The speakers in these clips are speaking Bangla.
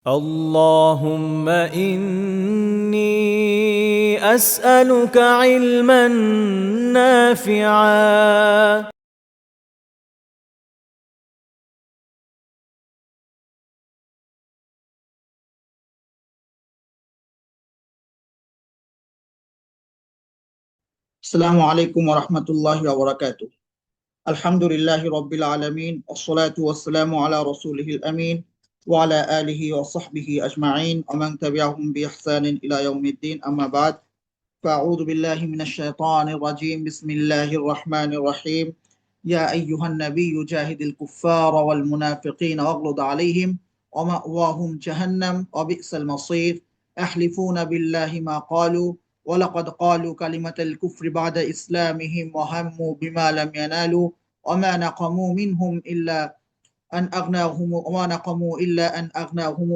اللهم إني أسألك علما نافعا আসসালামু আলাইকুম ওয়া রাহমাতুল্লাহি ওয়া বারাকাতুহু। আলহামদুলিল্লাহি রাব্বিল আলামিন ওয়াসসালাতু ওয়াসসালামু আলা রাসূলিহিল আমিন ওয়া আলা আলিহি ওয়া সাহবিহি আজমাইন ওয়া মান তাবি'আহুম বিইহসানিন ইলা ইয়াউমিদ্দিন, আম্মা বা'দ। ফাআউযু বিল্লাহি মিনাশ শাইতানির রাজীম। বিসমিল্লাহির রাহমানির রাহিম। ইয়া আইয়ুহান নাবিয়্যু জাহিদিল কুফফারা ওয়াল মুনাফিকিনা ওয়াগলুদ আলাইহিম ওয়া মাওয়াহুম জাহান্নাম ওয়া বি'সাল মাসীর। ইয়াহলিফুনা বিল্লাহি মা ক্বালু ولقد قالوا كلمة الكفر بعد إسلامهم وهموا بما لم ينالوا وما نقموا منهم إلا أن أغناهم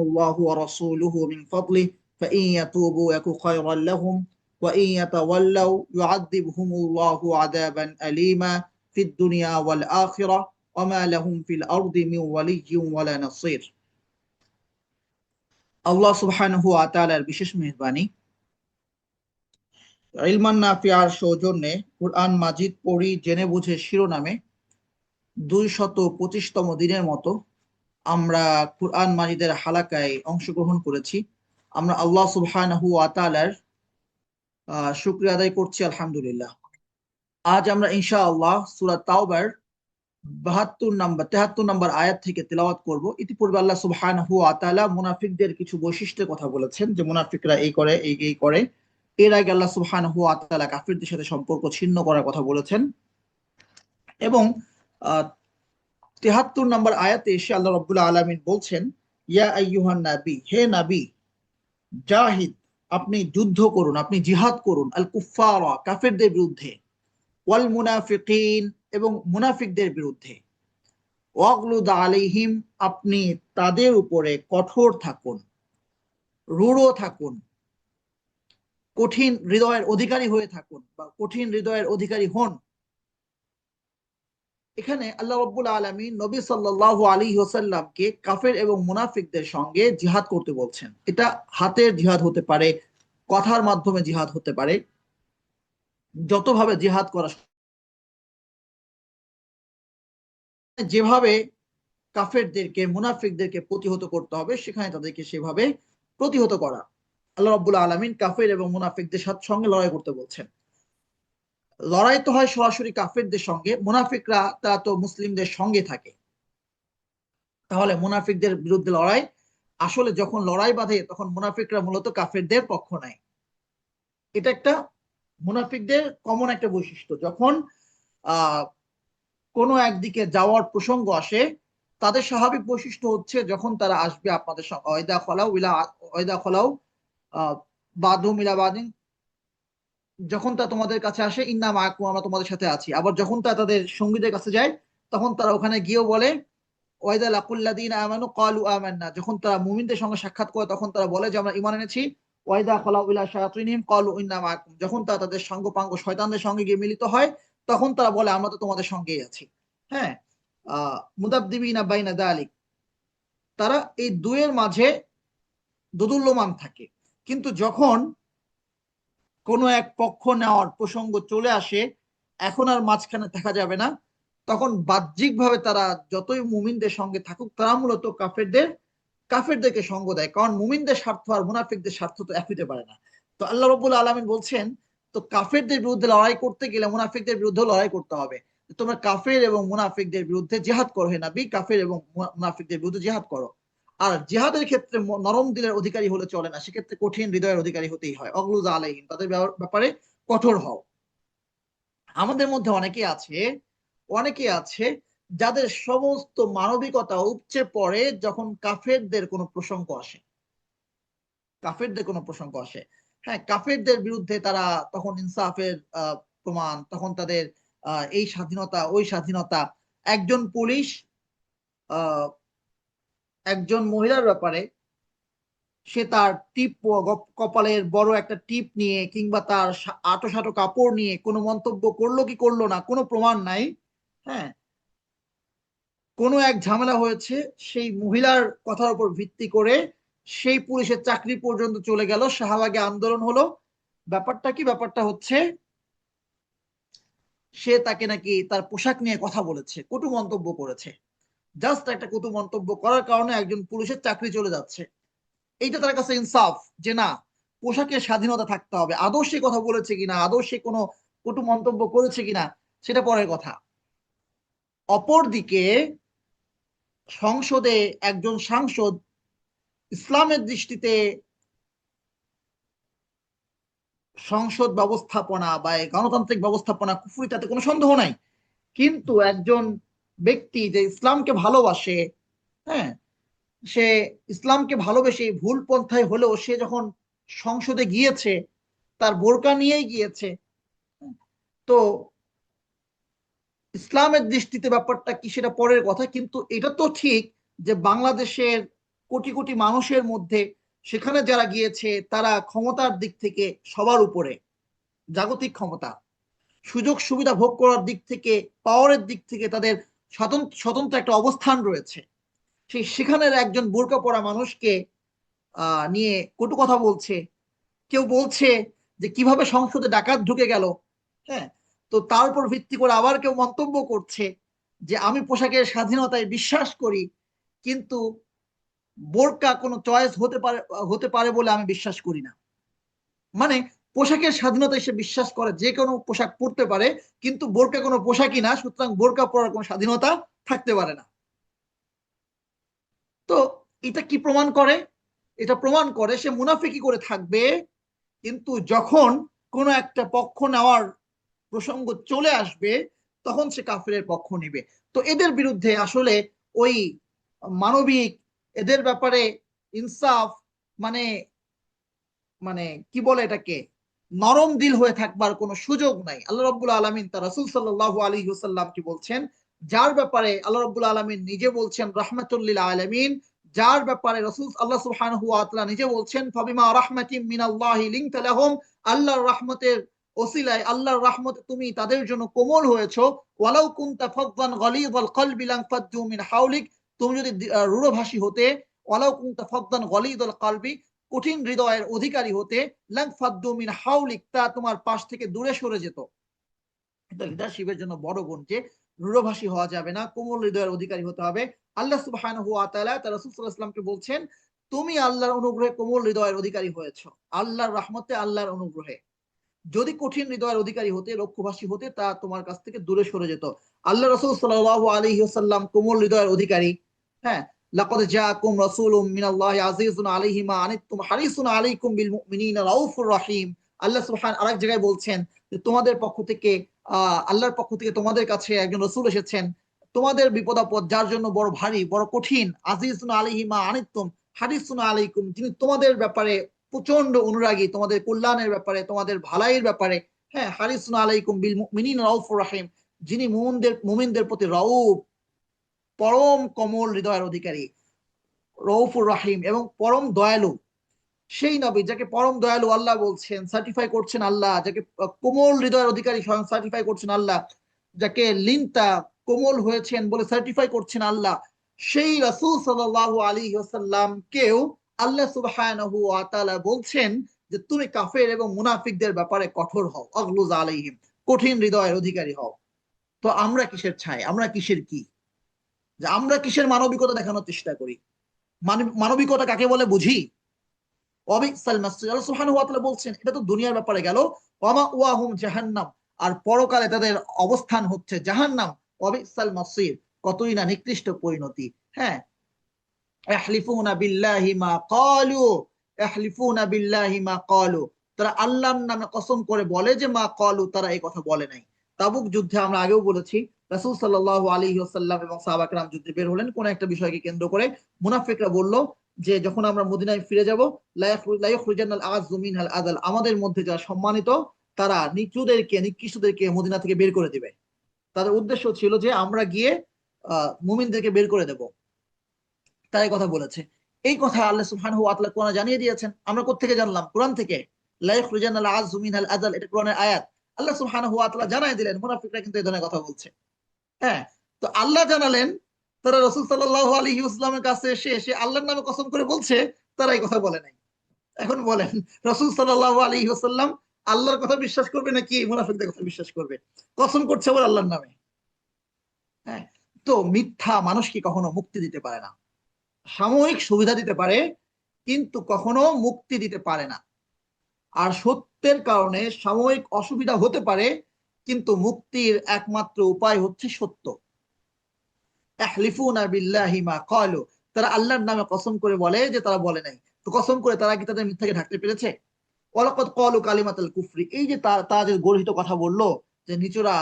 الله ورسوله من فضله فإن يتوبوا يك خيرا لهم وإن يتولوا يعذبهم الله عذابا أليما في الدنيا والآخرة وما لهم في الأرض من ولي ولا نصير। আল্লাহ সুবহানাহু ওয়া তাআলার বিশেষ মেহেরবানি, ইলমান নাফিয়ার সৌজন্যে কুরআন মাজিদ পড়ি জেনে বুঝে শিরোনামে 225তম দিনের মতো আমরা কুরআন মাজিদের হালাকায় অংশগ্রহণ করেছি। আমরা আল্লাহ সুবহানাহু ওয়া তাআলার শুকরিয়া আদায় করছি, আলহামদুলিল্লাহ। আজ আমরা ইনশাআল্লাহ সূরা তাওবার 73 নম্বর আয়াত থেকে তেলাওয়াত করব। ইতিপূর্বে আল্লাহ সুবহানাহু ওয়া তাআলা মুনাফিকদের কিছু বৈশিষ্ট্যের কথা বলেছেন, যে মুনাফিকরা এই করে, এই করে। এর আগে আল্লাহ সুবহানাহু ওয়া তাআলা কাফিরদের সাথে সম্পর্ক ছিন্ন করার কথা বলেছেন, এবং 73 নম্বর আয়াতে এসে আল্লাহ রাব্বুল আলামিন বলছেন, ইয়া আইয়ুহান নাবী, হে নবী, জাহিদ, আপনি যুদ্ধ করুন, আপনি জিহাদ করুন, আল কুফফারা, কাফিরদের বিরুদ্ধে, ওয়াল মুনাফিকিন, এবং মুনাফিকদের বিরুদ্ধে, ওয়াগলুদ আলাইহিম, আপনি তাদের উপরে কঠোর থাকুন, রূঢ় থাকুন, কঠিন হৃদয়ের অধিকারী হয়ে থাকুন, বা কঠিন হৃদয়ের অধিকারী হন। এখানে আল্লাহ রাব্বুল আলামিন নবী সাল্লাল্লাহু আলাইহি ওয়াসাল্লামকে কাফের এবং মুনাফিকদের সঙ্গে জিহাদ করতে বলছেন। এটা হাতের জিহাদ হতে পারে, কথার মাধ্যমে জিহাদ হতে পারে, যতভাবে জিহাদ করা, যেভাবে কাফেরদেরকে মুনাফিকদেরকে প্রতিহত করতে হবে সেখানে তাদেরকে সেভাবে প্রতিহত করা। আল্লাহ রাব্বুল আলামিন কাফের এবং মুনাফিকদের সঙ্গে লড়াই করতে বলছেন। লড়াই তো হয় সরাসরি কাফেরদের সঙ্গে, মুনাফিকরা তারা তো মুসলিমদের সঙ্গে থাকে। তাহলে মুনাফিকদের বিরুদ্ধে লড়াই, আসলে যখন লড়াই বাঁধে তখন মুনাফিকরা মূলত কাফেরদের পক্ষ নেয়। এটা একটা মুনাফিকদের কমন একটা বৈশিষ্ট্য। যখন আহ কোনো একদিকে যাওয়ার প্রসঙ্গ আসে, তাদের স্বাভাবিক বৈশিষ্ট্য হচ্ছে যখন তারা আসবে আপনাদের সঙ্গে, ওয়াইদা খলাউ বাদুম ইলা বাদিন, যখন তা তোমাদের কাছে আসে, ইন্না মাআকুম, আমরা তোমাদের সাথে আছি। আবার যখন তা তাদের সঙ্গীদের কাছে যায়, তখন তারা ওখানে গিয়েও বলে, ওয়াইদা লাকুল্লাযীনা আমানু ক্বালু আমান্না, যখন তারা মুমিনদের সঙ্গে সাক্ষাৎ করে তখন তারা বলে যে আমরা ঈমান এনেছি। ওয়াইদা খলাউ ইলা শায়াতিনহিম ক্বালু ইন্না মাআকুম, যখন তারা তাদের সঙ্গপাঙ্গ শয়তানদের সঙ্গে গিয়ে মিলিত হয় তখন তারা বলে আমরা তো তোমাদের সঙ্গেই আছি। হ্যাঁ, মুদাবদিবিনা বাইনা যালিক, তারা এই দুয়ের মাঝে দোদুল্যমান থাকে। কিন্তু যখন কোনো এক পক্ষ নেওয়ার প্রসঙ্গ চলে আসে, এখন আর মাঝখানে থাকা যাবে না। তখন বাহ্যিকভাবে তারা যতই মুমিনদের সঙ্গে থাকুক, তারা মূলত কাফেরদেরকে সঙ্গ দেয়, কারণ মুমিনদের স্বার্থ আর মুনাফিকদের স্বার্থ তো এক হতে পারে না। তো আল্লাহ রাব্বুল আলামিন বলছেন, তো কাফেরদের বিরুদ্ধে লড়াই করতে গেলে মুনাফিকদের বিরুদ্ধে লড়াই করতে হবে। তোমরা কাফের এবং মুনাফিকদের বিরুদ্ধে জিহাদ করো, হে নবী, কাফের এবং মুনাফিকদের বিরুদ্ধে জিহাদ করো। আর জিহাদের ক্ষেত্রে নরম দিলের অধিকারী হলে চলে না, সেক্ষেত্রে কঠিন হৃদয়ের অধিকারী হতেই হয়। অগলুজ আলাইহিম, তাদের ব্যাপারে কঠোর হও। আমাদের মধ্যে অনেকে আছে যাদের সমস্ত মানবিকতা উপচে পড়ে যখন কাফেরদের কোনো প্রসঙ্গ আসে। হ্যাঁ, কাফেরদের বিরুদ্ধে তারা তখন ইনসাফের প্রমাণ, তখন তাদের এই স্বাধীনতা ওই স্বাধীনতা। একজন পুলিশ একজন মহিলার ব্যাপারে সে তার টিপ, কপালের বড় একটা টিপ নিয়ে কিংবা তার আঁটো কাপড় নিয়ে কোনো মন্তব্য করলো কি করলো না, কোনো প্রমাণ নাই। হ্যাঁ, কোনো এক ঝামেলা হয়েছে, সেই মহিলার কথার উপর ভিত্তি করে সেই পুলিশের চাকরি পর্যন্ত চলে গেল, শাহবাগে আন্দোলন হলো। ব্যাপারটা কি? ব্যাপারটা হচ্ছে সে তাকে নাকি তার পোশাক নিয়ে কথা বলেছে, কটু মন্তব্য করেছে। জাস্ট একটা কটু মন্তব্য করার কারণে একজন পুলিশের চাকরি চলে যাচ্ছে। এইটা তার কাছে ইনসাফ যে না, পোশাকের স্বাধীনতা থাকতে হবে। আদৌ সে কথা বলেছে কিনা, আদৌ সে কোনো কটু মন্তব্য করেছে কিনা, সেটা পরের কথা। অপরদিকে সংসদে একজন সাংসদ ইসলামের দৃষ্টিতে সংসদ ব্যবস্থাপনা বা গণতান্ত্রিক ব্যবস্থাপনা কুফরি, তাতে কোনো সন্দেহ নাই। কিন্তু একজন ব্যক্তি যে ইসলামকে ভালোবাসে, হ্যাঁ, সে ইসলামকে ভালোবেসে ভুল পন্থায় হলেও সে যখন সংসদে গিয়েছে, তার বোরকা নিয়েই গিয়েছে। তো ইসলামের দৃষ্টিতে ব্যাপারটা কি সেটা পরের কথা, কিন্তু এটা তো ঠিক যে বাংলাদেশের কোটি কোটি মানুষের মধ্যে সেখানে যারা গিয়েছে তারা ক্ষমতার দিক থেকে সবার উপরে, জাগতিক ক্ষমতা, সুযোগ সুবিধা ভোগ করার দিক থেকে, পাওয়ারের দিক থেকে তাদের স্বতন্ত্র একটা অবস্থান রয়েছে। সেখানের একজন বোরকা পরা মানুষকে নিয়ে কটু কথা বলছে। কেউ বলছে যে কিভাবে সংসদে ডাকাত ঢুকে গেল, হ্যাঁ। তো তার উপর ভিত্তি করে আবার কেউ মন্তব্য করছে যে আমি পোশাকের স্বাধীনতায় বিশ্বাস করি, কিন্তু বোরকা কোনো চয়েস হতে পারে বলে আমি বিশ্বাস করি না। মানে পোশাকের স্বাধীনতায় সে বিশ্বাস করে, যে কোনো পোশাক পরতে পারে, কিন্তু বোরকা কোনো পোশাকই না, সুতরাং বোরকা পরার কোনো স্বাধীনতা থাকতে পারে না। তো এটা কি প্রমাণ করে? এটা প্রমাণ করে সে মুনাফিকি করে থাকবে, কিন্তু যখন কোনো একটা পক্ষ নেওয়ার প্রসঙ্গ চলে আসবে তখন সে কাফিরের পক্ষ নিবে। তো এদের বিরুদ্ধে আসলে ওই মানবিক, এদের ব্যাপারে ইনসাফ, মানে মানে কি বলে এটাকে, নরম দিল হয়ে থাকবার কোনো সুযোগ নাই। আল্লাহ রাব্বুল আলামিন তার রাসূল সাল্লাল্লাহু আলাইহি ওয়াসাল্লাম কি বলছেন, যার ব্যাপারে আল্লাহ রাব্বুল আলামিন নিজে বলছেন রাহমাতুল লিল আলামিন, যার ব্যাপারে রাসূল আল্লাহ সুবহানাহু ওয়া তাআলা নিজে বলছেন ফাবিমা রাহমাতিন মিনাল্লাহি লিনতা লাহুম, আল্লাহর রহমতের ওসিলায়, আল্লাহর রহমতে তুমি তাদের জন্য কোমল হয়েছো। ওয়ালাউ কুনতা ফাদদান গলিযাল কলবি লানফাদ্দু মিন হাওলিক, তুমি যদি রূঢ়ভাষী হতে, ওয়ালাউ কুনতা ফাদদান গলিযাল কলবি, কঠিন হৃদয়ের অধিকারী হতে, লানফাদ্দু মিন হাওলিক, তা তোমার পাশ থেকে দূরে সরে যেত। এটা লিডারশিপের জন্য বড় গুণ যে রূঢ়ভাষী হওয়া যাবে না, কোমল হৃদয়ের অধিকারী হতে হবে। আল্লাহ সুবহানাহু ওয়া তাআলা তার রাসূল সাল্লাল্লাহু আলাইহি ওয়াসাল্লামকে বলছেন তুমি আল্লাহর অনুগ্রহে কোমল হৃদয়ের অধিকারী হয়েছো, আল্লাহর রহমতে, আল্লাহর অনুগ্রহে। যদি কঠিন হৃদয়ের অধিকারী হতে, রক্ষভাষী হতে, তা তোমার কাছ থেকে দূরে সরে যেত। আল্লাহ রাসূল সাল্লাল্লাহু আলাইহি ওয়াসাল্লাম কোমল হৃদয়ের অধিকারী, হ্যাঁ। লাকাদ জাআকুম রাসূলুম মিনাল্লাহি আজিজুন আলাইহি মা আনিতুম হারিসুন আলাইকুম বিল মুমিনিনা রাউফুর রহিম। আল্লাহ সুবহানাহু আরেক জায়গায় বলছেন যে তোমাদের পক্ষ থেকে, আল্লাহর পক্ষ থেকে তোমাদের কাছে একজন রাসূল এসেছেন, তোমাদের বিপদ আপদ যার জন্য বড় ভারী, বড় কঠিন, আজিজুন আলাইহি মা আনিতুম হারিসুন আলাইকুম, যিনি তোমাদের ব্যাপারে প্রচন্ড অনুরাগী, তোমাদের কল্যাণের ব্যাপারে, তোমাদের ভালাইয়ের ব্যাপারে, হ্যাঁ। হারিসুন আলাইকুম বিল মুমিনিনা রাউফুর রহিম, যিনি মুমিনদের প্রতি রাউফ, পরম কোমল হৃদয়ের অধিকারী, রউফুর রহিম এবং পরম দয়ালু। সেই নবী যাকে পরম দয়ালু আল্লাহ বলছেন, সার্টিফাই করছেন আল্লাহ, যাকে কোমল হৃদয়ের অধিকারী স্বয়ং সার্টিফাই করছেন আল্লাহ, যাকে লিনতা, কোমল হয়েছেন বলে সার্টিফাই করছেন আল্লাহ, সেই রাসূল সাল্লাল্লাহু আলাইহি ওয়াসাল্লামকেও আল্লাহ সুবহানাহু ওয়া তাআলা বলছেন যে তুমি কাফের এবং মুনাফিকদের ব্যাপারে কঠোর হও, আগলুজ আলাইহিম, কঠিন হৃদয়ের অধিকারী হও। তো আমরা কিসের ছাই, আমরা কিসের কি, যে আমরা কিসের মানবিকতা দেখানোর চেষ্টা করি? মানবিকতা কাকে বলে বুঝি? ওয়াবিসাল মাসির, আল্লাহ সুবহানাহু ওয়া তাআলা বলছেন এটা তো দুনিয়ার ব্যাপারে গেল, ওয়ামা ওয়াহুম জাহান্নাম, আর পরকালে তাদের অবস্থান হচ্ছে জাহান্নাম। ওয়াবিসাল মাসির, কতই না নিকৃষ্ট পরিণতি, হ্যাঁ। ইয়াহলিফুনা বিল্লাহি মা ক্বালু, ইয়াহলিফুনা বিল্লাহি মা ক্বালু, তারা আল্লাহর নামে কসম করে বলে যে মা ক্বালু, তারা এই কথা বলে নাই। তাবুক যুদ্ধে আমরা আগেও বলেছি রাসূল সাল্লাল্লাহু আলাইহি ওয়াসাল্লাম এবং সাহাবা কেরাম যুদ্ধে বের হলেন কোন একটা বিষয়কে কেন্দ্র করে। মুনাফিকরা বলল যে যখন আমরা মদিনায় ফিরে যাব, লা ইয়াখরুজান্নাল আযযু মিনহাল আযাল, আমাদের মধ্যে যারা সম্মানিত তারা নিচুদেরকে, নিকৃষ্টদেরকে মদিনা থেকে বের করে দিবে। তাদের উদ্দেশ্য ছিল যে আমরা গিয়ে মুমিনদেরকে বের করে দেব, তাই কথা বলেছে। এই কথা আল্লাহ সুবহানাহু ওয়া তাআলা কোরআনে জানিয়ে দিয়েছেন। আমরা কোত্থেকে জানলাম? কোরআন থেকে। লা ইয়াখরুজান্নাল আযযু মিনহাল আযাল, এটা কোরআনের আয়াত। আল্লাহ সুবহানাহু ওয়া তাআলা জানাই দিলেন মুনাফিকরা কিন্তু এই ধরনের কথা বলছে, হ্যাঁ। তো আল্লাহ জানালেন, তারা রাসূল সাল্লাল্লাহু আলাইহি ওয়াসাল্লামের কাছে এসে আল্লাহর নামে কসম করে বলছে তারা এই কথা বলে নাই। এখন বলেন, রাসূল সাল্লাল্লাহু আলাইহি ওয়াসাল্লাম আল্লাহর কথা বিশ্বাস করবে নাকি মুনাফিকদের কথা বিশ্বাস করবে? কসম করছে আবার আল্লাহর নামে। হ্যাঁ, তো মিথ্যা মানুষকে কখনো মুক্তি দিতে পারে না। সাময়িক সুবিধা দিতে পারে, কিন্তু কখনো মুক্তি দিতে পারে না। আর সত্যের কারণে সাময়িক অসুবিধা হতে পারে, কিন্তু মুক্তির একমাত্র উপায় হচ্ছে সত্য। ইয়াহলিফুনা বিল্লাহি মা ক্বালু, তারা আল্লাহর নামে কসম করে বলে যে তারা বলে নাই। তো কসম করে তারা কি তাদের মিথ্যাকে ঢাকতে পেরেছে? ওয়ালাকাদ ক্বালু কালিমাতাল কুফরি, এই যে তারা যে গর্হিত কথা বললো যে নিচুরা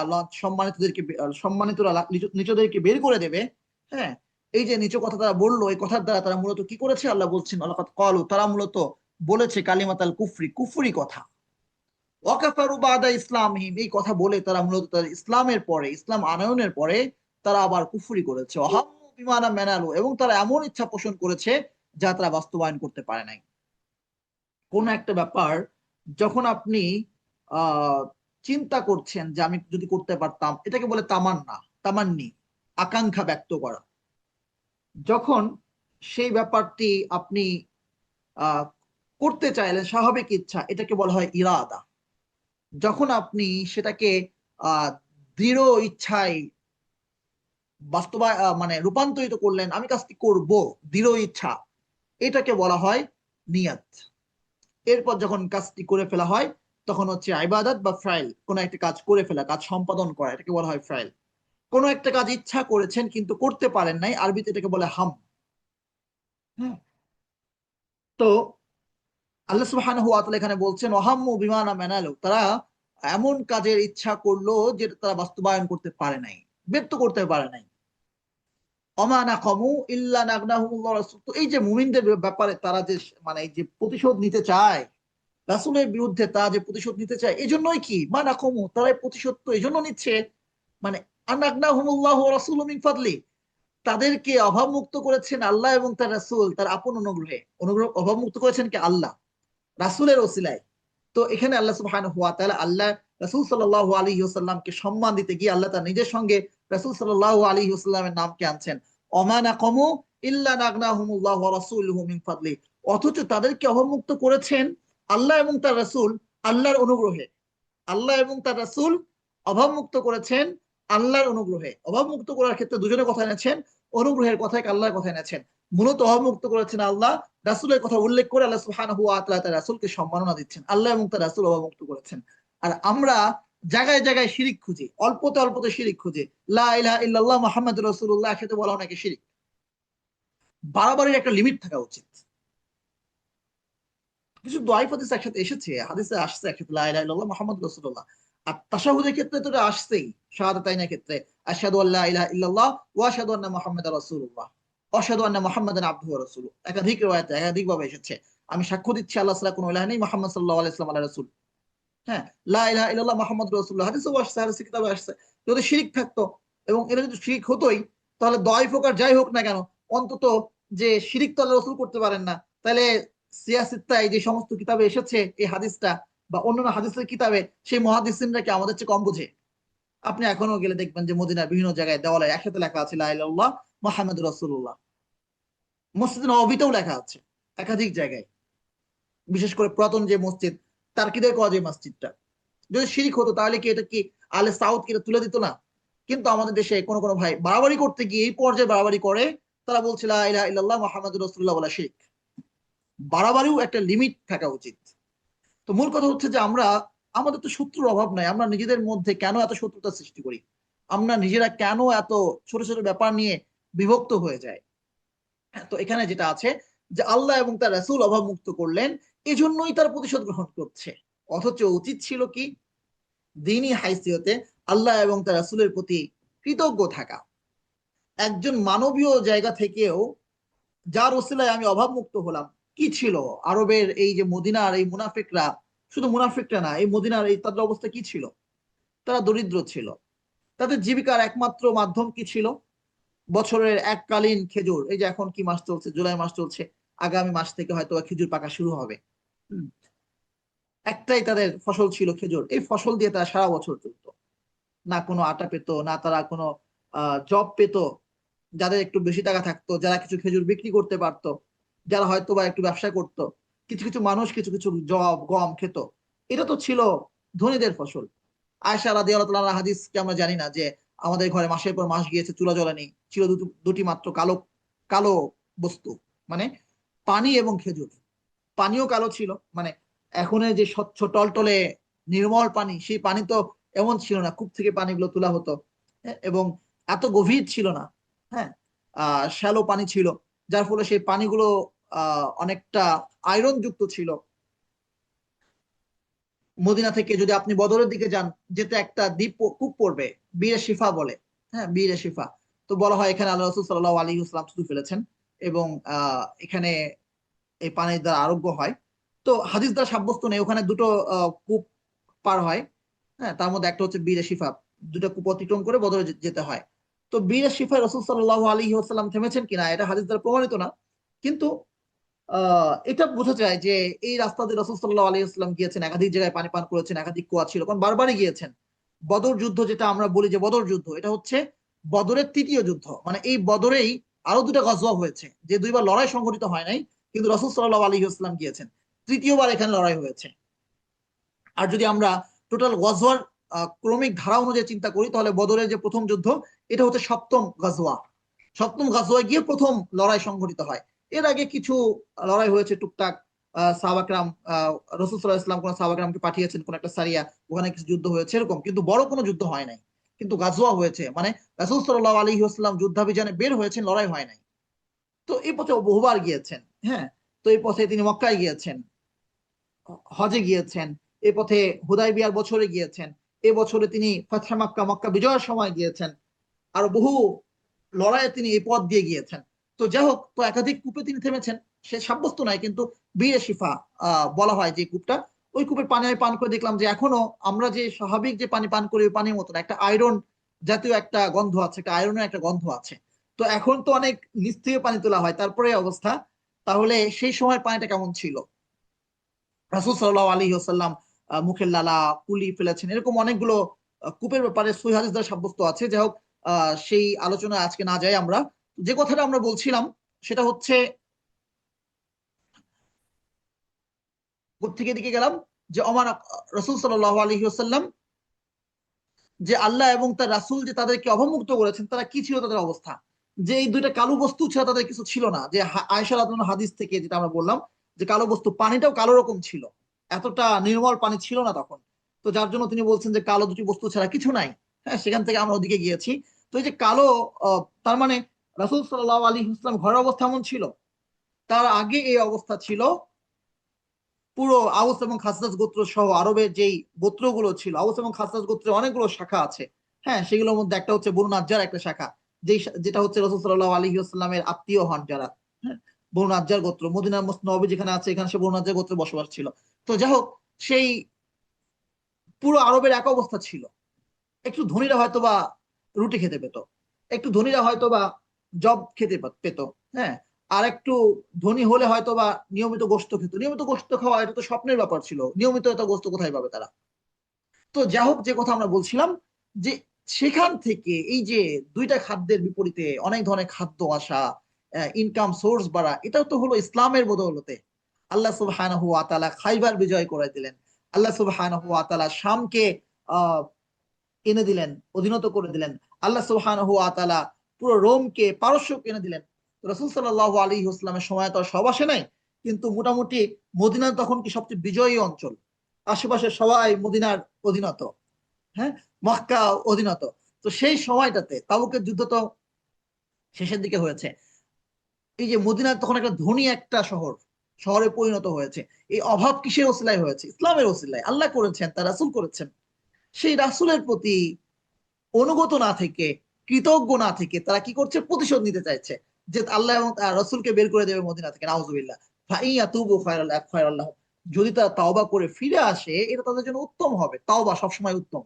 সম্মানিতরা নিচুদেরকে বের করে দেবে। হ্যাঁ, এই যে নিচু কথা তারা বললো, এই কথার দ্বারা তারা মূলত কি করেছে? আল্লাহ বলছেন ওয়ালাকাদ ক্বালু, তারা মূলত বলেছে কালিমাতাল কুফরি, কুফরি কথা। ওয়াকাফারু বাদা ইসলামহিম, এই কথা বলে তারা মূলত তার ইসলামের পরে, ইসলাম আনয়নের পরে তারা আবার কুফরি করেছে। ওয়াহাম্মু বিমা লাম ইয়ানালু, এবং তারা এমন ইচ্ছা পোষণ করেছে যা তারা বাস্তবায়ন করতে পারে নাই। কোন একটা ব্যাপার যখন আপনি আহ চিন্তা করছেন যে আমি যদি করতে পারতাম, এটাকে বলে তামান্না, তামান্নি, আকাঙ্ক্ষা ব্যক্ত করা। যখন সেই ব্যাপারটি আপনি আহ করতে চাইলেন, স্বাভাবিক ইচ্ছা, এটাকে বলা হয় ইরাদা। যখন আপনি সেটাকে আহ দৃঢ় ইচ্ছায় বাস্তবায় মানে রূপান্তরিত করলেন, আমি কাজটি করব, দৃঢ় ইচ্ছা, এটাকে বলা হয় নিয়ত। এরপর যখন কাজটি করে ফেলা হয়, তখন হচ্ছে ইবাদত বা ফাইল। কোন একটা কাজ করে ফেলা, কাজ সম্পাদন করা, এটাকে বলা হয় ফাইল। কোন একটা কাজ ইচ্ছা করেছেন কিন্তু করতে পারেন নাই, আরবিতে এটাকে বলে হাম। হ্যাঁ, তো আল্লাহ সুবহানাহু ওয়া তাআলা এখানে বলছেন ওয়াহাম্মু বিমা লাম ইয়ানালু, তারা এমন কাজের ইচ্ছা করলো যেটা তারা বাস্তবায়ন করতে পারে নাই, ব্যক্ত করতে পারে নাই। ওমা নাকামু ইল্লা নাগনাহুমুল্লাহ রাসূল, তো এই যে মুমিনদের ব্যাপারে তারা যে মানে এই যে প্রতিশোধ নিতে চায়, রাসূলের বিরুদ্ধে তারা যে প্রতিশোধ নিতে চায়, এজন্যই কি মা নাকামু, তারা এই প্রতিশোধ তো এজন্য নিচ্ছে মানে আনাগনাহুমুল্লাহ ওয়া রাসূলু মিন ফাদলি, তাদেরকে অভাবমুক্ত করেছেন আল্লাহ এবং তার রাসূল তার আপন অনুগ্রহে। অভাবমুক্ত করেছেন কে? আল্লাহ, রাসূলের ওসিলায়। তো এখানে আল্লাহ সুবহানাহু ওয়া তাআলা আল্লাহ রাসূল সাল্লাল্লাহু আলাইহি ওয়াসাল্লামকে সম্মান দিতে গিয়ে আল্লাহ তার নিজের সঙ্গে রাসূল সাল্লাল্লাহু আলাইহি ওয়াসাল্লামের নামকে আনছেন। ওমা নাকামু ইল্লা নাগনাহুমুল্লাহ ওয়া রাসূলুহু মিন ফাদলি, অথচ তাদেরকে অবমুক্ত করেছেন আল্লাহ এবং তার রাসূল আল্লাহর অনুগ্রহে। আল্লাহ এবং তার রাসূল অভাবমুক্ত করেছেন আল্লাহর অনুগ্রহে। অভাবমুক্ত করার ক্ষেত্রে দুজনের কথা এনেছেন, অনুগ্রহের কথা আল্লাহর কথা এনেছেন। মূলত অভাবমুক্ত করেছেন আল্লাহ, রাসূলের কথা উল্লেখ করে আল্লাহ সুবহানাহু ওয়া তাআলা তার রাসূলকে সম্মাননা দিচ্ছেন। আল্লাহ এবং তার রাসূল অভাবমুক্ত করেছেন। আর আমরা জায়গায় জায়গায় শিরিক খুঁজি, অল্পতে অল্পতে শিরিক খুঁজি। লা ইলাহা ইল্লাল্লাহ মুহাম্মাদুর রাসূলুল্লাহ একসাথে বলা নাকি শিরিক। বাড়াবাড়ির একটা লিমিট থাকা উচিত। কিছু দোয়াইফ হাদিস একসাথে এসেছে, হাদিসে আসছে একসাথে লা ইলাহা ইল্লাল্লাহ মুহাম্মাদুর রাসূলুল্লাহ। আর তাশাহুদের ক্ষেত্রে তো এটা আসছেই, শাহাদাতাইনের ক্ষেত্রে আশহাদু আল্লা ইলাহা ইল্লাল্লাহ ওয়া আশহাদু আন্না মুহাম্মাদার রাসূলুল্লাহ ওয়া আশহাদু আন্না মুহাম্মাদান আবদুহু ওয়া রাসূলুহু, একাধিক riwayate একাধিকভাবে এসেছে। আমি সাক্ষ্য দিচ্ছি আল্লাহ ছাড়া কোনো ইলাহ নেই, মুহাম্মদ সাল্লাল্লাহু আলাইহি ওয়াসাল্লাম আল্লাহর রাসূল। হ্যাঁ, লা ইলাহা ইল্লাল্লাহ মুহাম্মাদুর রাসূলুল্লাহ হাদিসেও আসছে, হাদিসের কিতাবে আসছে। যদি শিরিক থাকতো, এবং এটা যদি শিরিক হতোই, তাহলে দোয়াইফ হোক আর যাই হোক না কেন, অন্তত যে শিরিক তো আল্লাহ রাসূল করতে পারেন না, তাহলে সিয়াসিত্তায় যে সমস্ত কিতাবে এসেছে এই হাদিসটা বা অন্যান্য হাদিসের কিতাবে, সেই মুহাদ্দিসিনরা কি আমাদের চেয়ে কম বোঝে? আপনি এখনো গেলে দেখবেন যে মদিনার বিভিন্ন জায়গায় দেওয়ালে একসাথে লেখা আছে লা ইলাহা ইল্লাল্লাহ মুহাম্মাদুর রাসূলুল্লাহ। মসজিদে নববীতেও লেখা আছে একাধিক জায়গায়, বিশেষ করে পুরাতন যে মসজিদ, তারকিদের কওয়া যে মসজিদটা। যদি শিরিক হতো তাহলে কি এটা কি আলে সাউথ কি এটা তুলে দিত না? কিন্তু আমাদের দেশে কোনো কোনো ভাই বাড়াবাড়ি করতে গিয়ে এই পর্যায়ে বাড়াবাড়ি করে, তারা বলছে লা ইলাহা ইল্লাল্লাহ মুহাম্মাদুর রাসূলুল্লাহ বলা শিরক। বাড়াবাড়িও একটা লিমিট থাকা উচিত। তো মূল কথা হচ্ছে যে আমরা, আমাদের তো শত্রুর অভাব নাই, আমরা নিজেদের মধ্যে কেন এত শত্রুতা সৃষ্টি করি? আমরা নিজেরা কেন এত ছোট ছোট ব্যাপার নিয়ে বিভক্ত হয়ে যায়? হ্যাঁ, তো এখানে যেটা আছে যে আল্লাহ এবং তার রাসূল অভাবমুক্ত করলেন, এজন্যই তার প্রতিশোধ গ্রহণ করছে। অথচ উচিত ছিল কি? দ্বীনি হাইসিয়তে আল্লাহ এবং তার রাসূলের প্রতি কৃতজ্ঞ থাকা। একজন মানবীয় জায়গা থেকেও যার ওসিলায় আমি অভাবমুক্ত হলাম, কি ছিল আরবের এই যে মদিনার এই মুনাফিকরা, শুধু মুনাফিকরা না, এই মদিনার এই তাদের অবস্থা কি ছিল? তারা দরিদ্র ছিল। তাদের জীবিকার একমাত্র মাধ্যম কি ছিল? বছরের এককালীন খেজুর। এই যে এখন কি মাস চলছে? জুলাই মাস চলছে, আগামী মাস থেকে হয়তো খেজুর পাকা শুরু হবে। একটাই তাদের ফসল ছিল খেজুর, এই ফসল দিয়ে তারা সারা বছর চলতো। না কোনো আটা পেত, না তারা কোনো জব পেত। যাদের একটু বেশি টাকা থাকতো, যারা কিছু খেজুর বিক্রি করতে পারতো, যারা হয়তো বা একটু ব্যবসা করতো, কিছু কিছু মানুষ কিছু কিছু জব গম খেত, এটা তো ছিল ধনীদের ফসল। আয়েশা রাদিয়াল্লাহু তাআলার হাদিসকে আমরা জানি না যে আমাদের ঘরে মাসের পর মাস গিয়েছে চুলা জ্বলেনি, ছিল দুটি মাত্র কালো কালো বস্তু, মানে পানি এবং খেজুর। পানিও কালো ছিল, মানে এখন যে স্বচ্ছ টলটলে নির্মল পানি, সেই পানি তো এমন ছিল না, কূপ থেকে পানিগুলো তোলা হতো, হ্যাঁ, এবং এত গভীর ছিল না, হ্যাঁ, শ্যালো পানি ছিল, যার ফলে সেই পানিগুলো অনেকটা আয়রন যুক্ত ছিল। মদিনা থেকে যদি আপনি বদরের দিকে যান, যেতে একটা দ্বীপ কূপ পড়বে, বীরে শিফা বলে, হ্যাঁ, বীরে শিফা। তো বলা হয় এখানে আল্লাহ রাসূল সাল্লাল্লাহু আলাইহি ওয়াসাল্লাম থুতু ফেলেছেন, এবং এখানে এই পানির দ্বারা আরোগ্য হয়। তো হাদিস দ্বারা সাব্যস্ত নেই, ওখানে দুটো কূপ পার হয়, হ্যাঁ, তার মধ্যে একটা হচ্ছে বীরে শিফা, দুটো কূপ অতিক্রম করে বদরে যেতে হয়। তো বীরে শিফায় রাসূল সাল্লাল্লাহু আলাইহি ওয়াসাল্লাম থেমেছেন কিনা এটা হাদিস দ্বারা প্রমাণিত না, কিন্তু এটা বোঝা যায় যে এই রাস্তা দিয়ে রাসূল সাল্লাল্লাহু আলাইহি ওয়াসাল্লাম গিয়েছেন, একাধিক জায়গায় পানি পান করেছেন, একাধিক কুয়া ছিল, কারণ বারবারই গিয়েছেন। বদর যুদ্ধ যেটা আমরা বলি যে বদর যুদ্ধ, এটা হচ্ছে বদরের তৃতীয় যুদ্ধ, মানে এই বদরেই আরো দুটা গজওয়া হয়েছে, যে দুইবার লড়াই সংঘটিত হয় নাই, কিন্তু রাসূল সাল্লাল্লাহু আলাইহি ওয়াসাল্লাম গিয়েছেন, তৃতীয়বার এখানে লড়াই হয়েছে। আর যদি আমরা টোটাল গজওয়ার ক্রমিক ধারা অনুযায়ী চিন্তা করি, তাহলে বদরের যে প্রথম যুদ্ধ, এটা হচ্ছে সপ্তম গজওয়া, সপ্তম গজওয়ায় গিয়ে প্রথম লড়াই সংঘটিত হয়। এর আগে কিছু লড়াই হয়েছে টুকটাক, সাহাবাকরাম, রাসূল সাল্লাল্লাহু আলাইহি ওয়াসাল্লাম কোন সাহাবাকরামকে পাঠিয়েছেন কোন একটা সারিয়া, ওখানে কিছু যুদ্ধ হয়েছে এরকম, কিন্তু বড় কোনো যুদ্ধ হয় নাই, কিন্তু গাজওয়া হয়েছে, মানে রাসূল সাল্লাল্লাহু আলাইহি ওয়াসাল্লাম যুদ্ধাভিযানে বের হয়েছেন, লড়াই হয় নাই। তো এই পথে বহুবার গিয়েছেন, হ্যাঁ, তো এই পথে তিনি মক্কায় গিয়েছেন, হজে গিয়েছেন, এ পথে হুদায়বিয়ার বছরে গিয়েছেন, এ বছরে তিনি ফাতহে মক্কা, মক্কা বিজয়ের সময় গিয়েছেন, আরো বহু লড়াইয়ে তিনি এই পথ দিয়ে গিয়েছেন। তো যাই হোক, তো একাধিক কূপে তিনি থেমেছেন, সে সাব্যস্ত নয়, কিন্তু বীরে শিফা বলা হয় যে কূপটা, ওই কূপের পানি আমি পান করে দেখলাম যে এখনো আমরা যে স্বাভাবিক যে পানি পান করি ওই পানির মতো না, একটা আয়রন জাতীয় একটা গন্ধ আছে, একটা আয়রনের একটা গন্ধ আছে। তো এখন তো অনেক নিচ থেকে পানি তোলা হয়, তারপরে অবস্থা, তাহলে সেই সময় পানিটা কেমন ছিল? রাসূল সাল্লাল্লাহু আলাইহি ওয়াসাল্লাম মুখের লালা, কুলি ফেলেছেন, এরকম অনেকগুলো কূপের ব্যাপারে সহিহ হাদিস দ্বারা সাব্যস্ত আছে। যাই হোক, সেই আলোচনায় আজকে না যাই আমরা। যে কথাটা আমরা বলছিলাম সেটা হচ্ছে, কোত্থেকে দিকে গেলাম, যে অমান রাসূল সাল্লাল্লাহু আলাইহি ওয়াসাল্লাম, যে আল্লাহ এবং তার রাসূল যে তাদেরকে অবমুক্ত করেছেন, তারা কি ছিল তাদের অবস্থা, যে এই দুইটা কালো বস্তু ছাড়া তাদের কিছু ছিল না, যে আয়েশা রাদিয়াল্লাহু হাদিস থেকে যেটা আমরা বললাম, যে কালো বস্তু, পানিটাও কালো রকম ছিল, এতটা নির্মল পানি ছিল না তখন। তো যার জন্য তিনি বলছেন যে কালো দুটি বস্তু ছাড়া কিছু নাই, হ্যাঁ, সেখান থেকে আমরা ওদিকে গিয়েছি। তো এই যে কালো, তার মানে রাসূল সাল্লাল্লাহু আলাইহি ওয়াসাল্লাম ঘরের অবস্থা এমন ছিল, তার আগে এই অবস্থা ছিল পুরো আউস এবং খাসরাজ গোত্র সহ আরবের যেই গোত্রগুলো ছিল, আউস এবং খাসরাজ গোত্রের অনেকগুলো শাখা আছে, হ্যাঁ, সেগুলোর মধ্যে একটা হচ্ছে বনু নাজ্জার একটা শাখা, যেটা হচ্ছে রাসূল সাল্লাল্লাহু আলাইহি ওয়াসাল্লামের আত্মীয় হন যারা, হ্যাঁ, বনু নাজ্জার গোত্র, মদিনার মসজিদ নববী যেখানে আছে এখানে সে বনু নাজ্জার গোত্রে বসবাস ছিল। তো যাই হোক, সেই পুরো আরবের এক অবস্থা ছিল, একটু ধনীরা হয়তো বা রুটি খেতে পেত, একটু ধনীরা হয়তো বা জব খেতে পেত, হ্যাঁ, আর একটু ধনী হলে হয়তো বা নিয়মিত গোশত খেত, নিয়মিত গোশত খাওয়া এটা তো স্বপ্নের ব্যাপার ছিল, নিয়মিত এত গোশত কোথায় পাবে তারা? তো যাই হোক, যে কথা আমরা বলছিলাম, যে সেখান থেকে এই যে দুইটা খাদ্যের বিপরীতে অনেক ধরনের খাদ্য আসা, ইনকাম সোর্স বাড়া, এটাও তো হলো ইসলামের বদৌলতে। আল্লাহ সুবহানাহু ওয়া তাআলা খাইবার বিজয় করে দিলেন, আল্লাহ সুবহানাহু ওয়া তাআলা শামকে আহ এনে দিলেন, অধীনত করে দিলেন, আল্লাহ সুবহানাহু ওয়া তাআলা পুরো রোমকে, পারস্যকে এনে দিলেন। রাসূল সাল্লাল্লাহু আলাইহি ওয়াসাল্লামের সময় তো সব আসে নাই, কিন্তু মোটামুটি মদিনা তখন কি সবচেয়ে বিজয়ী অঞ্চল, আশেপাশে সবাই মদিনার অধীনত, হ্যাঁ, মক্কা অধীনত। তো সেই সময়টাতে তাবুকের যুদ্ধ তো শেষের দিকে হয়েছে, এই যে মদিনা তখন একটা ধনী একটা শহরে পরিণত হয়েছে। এই অভাব কিসের ওসিলায় হয়েছে? ইসলামের ওসিলায়, আল্লাহ করেছেন, তার রাসূল করেছেন। সেই রাসূলের প্রতি অনুগত না থেকে, কৃতজ্ঞ না থেকে, তারা কি করছে? প্রতিশোধ নিতে চাইছে, যে আল্লাহ এবং রাসূলকে বের করে দেবে মদিনা থেকে, নাউজুবিল্লাহ। ফাইয়াতুবু খায়রাল্লাহ, যদি তারা তাওবা করে ফিরে আসে এটা তাদের জন্য উত্তম হবে। তাওবা সবসময় উত্তম,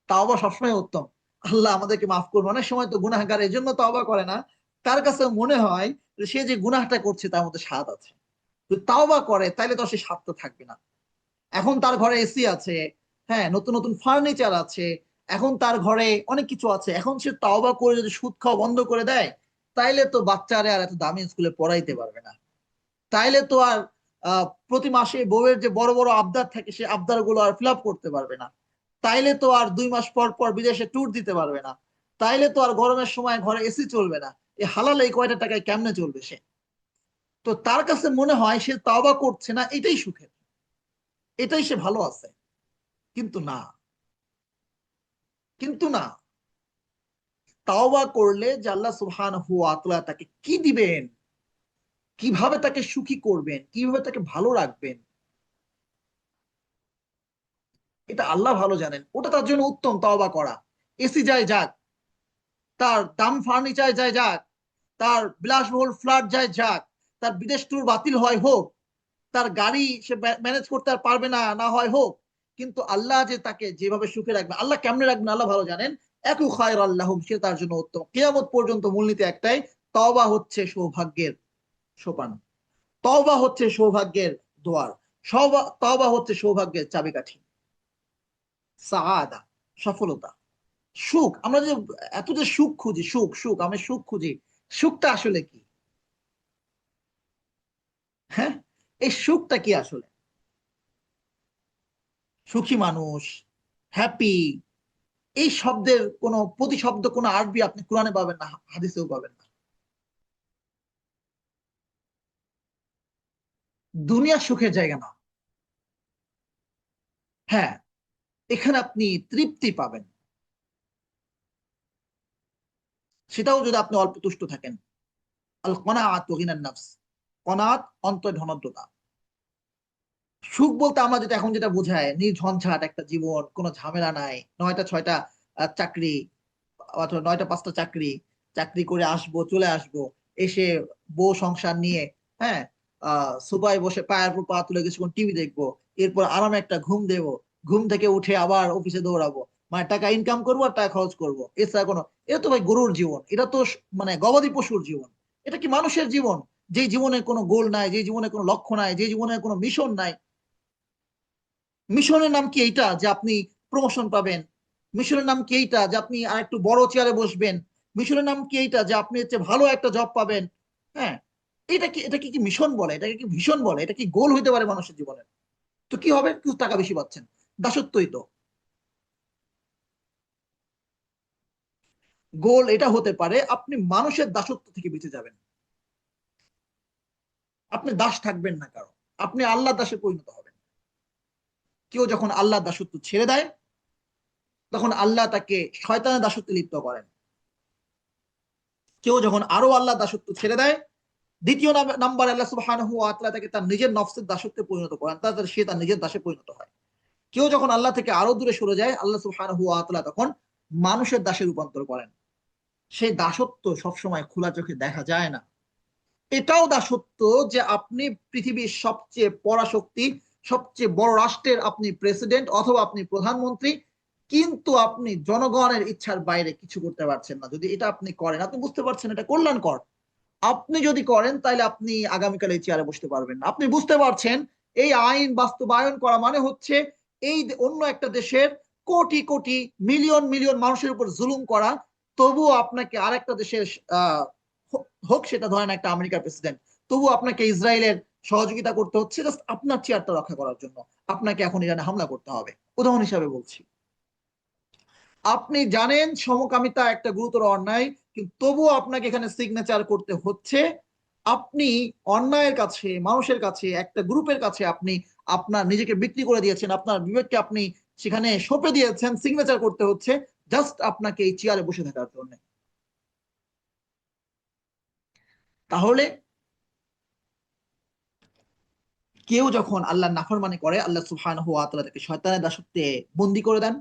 তাওবা সবসময় উত্তম। আল্লাহ আমাদেরকে মাফ করবে। অনেক সময় তো গুনাহগার এই জন্য তাওবা করে না, তার কাছে মনে হয় যে সে যে গুনাহটা করছে তার মধ্যে স্বাদ আছে, যদি তাওবা করে তাইলে তো সে স্বাদটা থাকবে না। এখন তার ঘরে এসি আছে, হ্যাঁ, নতুন নতুন ফার্নিচার আছে, এখন তার ঘরে অনেক কিছু আছে, এখন সে তাওবা করে যদি সুদ খাওয়া বন্ধ করে দেয়, তাইলে তো বাচ্চারা আর এত দামি স্কুলে পড়াইতে পারবে না, তাইলে তো আর প্রতি মাসে বউয়ের যে বড় বড় আবদার থাকে সেই আবদার গুলো আর ফিল আপ করতে পারবে না, তাইলে তো আর 2 মাস পর পর বিদেশে ট্যুর দিতে পারবে না, তাইলে তো আর গরমের সময় ঘরে এসি চলবে না। এই হালাল এই কয়টা টাকায় কেমনে চলবে সে? তো তার কাছে মনে হয় সে তাওবা করছে না, এটাই সুখের, এটাই সে ভালো আছে। কিন্তু না, কিন্তু না, তাওবা করলে যে আল্লাহ সুবহানাহু ওয়া তাআলা তাকে কি দিবেন, কিভাবে তাকে সুখী করবেন, কিভাবে তাকে ভালো রাখবেন, এটা আল্লাহ ভালো জানেন। ওটা তার জন্য উত্তম তাওবা করা। এসি যায় যাক, তার দাম ফার্নিচার যায় যাক, তার বিলাসবহুল ফ্ল্যাট যায় যাক, তার বিদেশ ট্যুর বাতিল হয় হোক, তার গাড়ি সে ম্যানেজ করতে আর পারবে না না হয় হোক, কিন্তু আল্লাহ যে তাকে যেভাবে সুখে রাখবে, আল্লাহ কেমনে রাখবেন আল্লাহ ভালো জানেন। একু খায়র আল্লাহুম, সে তার জন্য উত্তম। কিয়ামত পর্যন্ত মূলনীতি একটাই, তওবা হচ্ছে সৌভাগ্যের সোপান, তওবা হচ্ছে সৌভাগ্যের দোয়ার, তওবা হচ্ছে সৌভাগ্যের চাবিকাঠি, সাআদা, সফলতা, সুখ। আমরা যে এত যে সুখ খুঁজি, সুখ সুখ আমি সুখ খুঁজি, সুখটা আসলে কি? হ্যাঁ, এই সুখটা কি আসলে? সুখী মানুষ, হ্যাপি, এই শব্দের কোন প্রতিশব্দ কোন আরবি আপনি কোরআনে পাবেন না, হাদিসেও পাবেন না। দুনিয়া সুখের জায়গা না। হ্যাঁ, এখানে আপনি তৃপ্তি পাবেন, সেটাও যদি আপনি অল্প তুষ্ট থাকেন। আল কনাআত ওয়া গিনান নাফস, কনাত অন্তর ধনত্বতা। সুখ বলতে আমরা যেটা এখন যেটা বোঝায়, নির্ঝঞ্ঝাট একটা জীবন, কোনো ঝামেলা নাই, 9টা 6টা চাকরি, অথবা 9টা 5টা চাকরি, চাকরি করে আসবো চলে আসবো, এসে বউ সংসার নিয়ে, হ্যাঁ, সোফায় বসে পায়ের উপর পা তুলে কিছুক্ষণ টিভি দেখবো, এরপর আরামে একটা ঘুম দেবো, ঘুম থেকে উঠে আবার অফিসে দৌড়াবো, মানে টাকা ইনকাম করবো আর টাকা খরচ করবো, এছাড়া কোনো, এটা তো ভাই গরুর জীবন, এটা তো মানে গবাদি পশুর জীবন। এটা কি মানুষের জীবন, যে জীবনে কোনো গোল নাই, যে জীবনে কোনো লক্ষ্য নাই, যে জীবনে কোনো মিশন নাই? মিশনের নাম কি এইটা যে আপনি প্রমোশন পাবেন? মিশনের নাম কি এইটা যে আপনি আর একটু বড় চেয়ারে বসবেন? মিশনের নাম কি এইটা যে আপনি হচ্ছে ভালো একটা জব পাবেন? হ্যাঁ, এটা কি কি মিশন বলে, এটাকে কি ভীষণ বলে, এটা কি গোল হইতে পারে মানুষের জীবনের? তো কি হবে, কিছু টাকা বেশি পাচ্ছেন, দাসত্বই তো। গোল এটা হতে পারে আপনি মানুষের দাসত্ব থেকে বেঁচে যাবেন, আপনি দাস থাকবেন না কারো, আপনি আল্লাহ দাসে পরিণত হবেন। কেউ যখন আল্লাহ দাসত্ব ছেড়ে দেয়, তখন আল্লাহ তাকে শয়তানের দাসত্বে লিপ্ত করেন। কেউ যখন আরো আল্লাহ দাসত্ব ছেড়ে দেয়, দ্বিতীয় নাম্বার আল্লাহ সুবহানাহু ওয়া তাআলা তাকে তার নিজের নফসের দাসত্বে পরিণত করেন, সে তার নিজের দাসে পরিণত হয়। কেউ যখন আল্লাহ থেকে আরো দূরে সরে যায়, আল্লাহ সুবহানাহু ওয়া তাআলা তখন মানুষের দাসে রূপান্তর করেন। সেই দাসত্ব সবসময় খোলা চোখে দেখা যায় না। এটাও দাসত্ব যে আপনি পৃথিবীর সবচেয়ে পরাশক্তি, সবচেয়ে বড় রাষ্ট্রের আপনি প্রেসিডেন্ট অথবা আপনি প্রধানমন্ত্রী, কিন্তু আপনি জনগণের ইচ্ছার বাইরে কিছু করতে পারছেন না। যদি এটা আপনি করেন, আপনি বুঝতে পারছেন এটা কল্যাণকর। আপনি যদি করেন তাহলে আপনি আগামীকাল এই চেয়ারে বসতে পারবেন না। আপনি বুঝতে পারছেন এই আইন বাস্তবায়ন করা মানে হচ্ছে এই অন্য একটা দেশের কোটি কোটি মিলিয়ন মিলিয়ন মানুষের উপর জুলুম করা, তবুও আপনাকে আরেকটা দেশের আহ হোক সেটা ধরেন একটা আমেরিকার প্রেসিডেন্ট, তবু আপনাকে ইসরায়েলের সহযোগিতা করতে হচ্ছে জাস্ট আপনার চেয়ারটা রক্ষা করার জন্য। আপনাকে এখন ইরানে হামলা করতে হবে, উদাহরণ হিসাবে বলছি। আপনি জানেন সমকামিতা একটা গুরুতর অন্যায়, কিন্তু তবুও আপনাকে এখানে সিগনেচার করতে হচ্ছে। আপনি অন্যায়ের কাছে, মানুষের কাছে, একটা গ্রুপের কাছে আপনি আপনার নিজেকে বিক্রি করে দিয়েছেন, আপনার বিবেককে আপনি সেখানে সঁপে দিয়েছেন, সিগনেচার করতে হচ্ছে জাস্ট আপনাকে এই চেয়ারে বসে থাকার জন্য। তাহলে কেউ যখন আল্লাহ নাফরমানি করে, আল্লাহ সুবহানাহু ওয়া তাআলা তাকে শয়তানের দাসত্বে বন্দী করে দেন,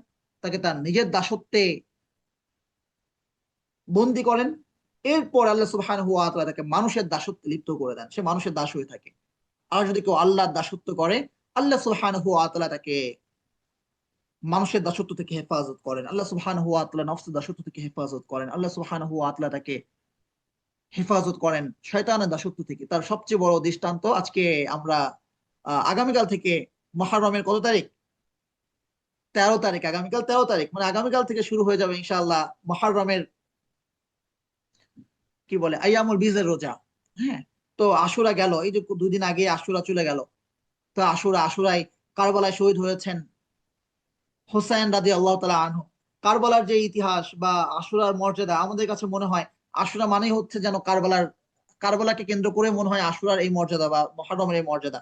তাকে তার নিজের দাসত্বে বন্দী করেন। এরপর আল্লাহ সুবহানাহু ওয়া তাআলা তাকে মানুষের দাসত্বে লিপ্ত করে দেন, সে মানুষের দাস হয়ে থাকে। আর যদি কেউ আল্লাহর দাসত্ব করে, আল্লাহ সুবহানাহু ওয়া তাআলা তাকে মানুষের দাসত্ব থেকে হেফাজত করেন, আল্লাহ সুবহানাহু ওয়া তাআলা নফসের দাসত্ব থেকে হেফাজত করেন, আল্লাহ সুবহানাহু ওয়া তাআলা তাকে হেফাজত করেন শয়তানের দাসত্ব থেকে। তার সবচেয়ে বড় দৃষ্টান্ত আজকে আমরা আগামীকাল থেকে মুহররমের কত তারিখ? 13 তারিখ। আগামীকাল 13 তারিখ, মানে আগামীকাল থেকে শুরু হয়ে যাবে ইনশাআল্লাহ মুহররমের কি বলে আইয়ামুল বীজের রোজা। হ্যাঁ, তো আশুরা গেল, এই যে 2 দিন আগে আশুরা চলে গেল। তো আশুরায় কারবালায় শহীদ হয়েছেন হোসাইন রাদিয়াল্লাহু তাআলা আনহু। কারবালার যে ইতিহাস বা আশুরার মর্যাদা, আমাদের কাছে মনে হয় আশুরা মানেই হচ্ছে যেন কারবালাকে কেন্দ্র করে মনে হয় আশুরার এই মর্যাদা বা মুহররমের এই মর্যাদা।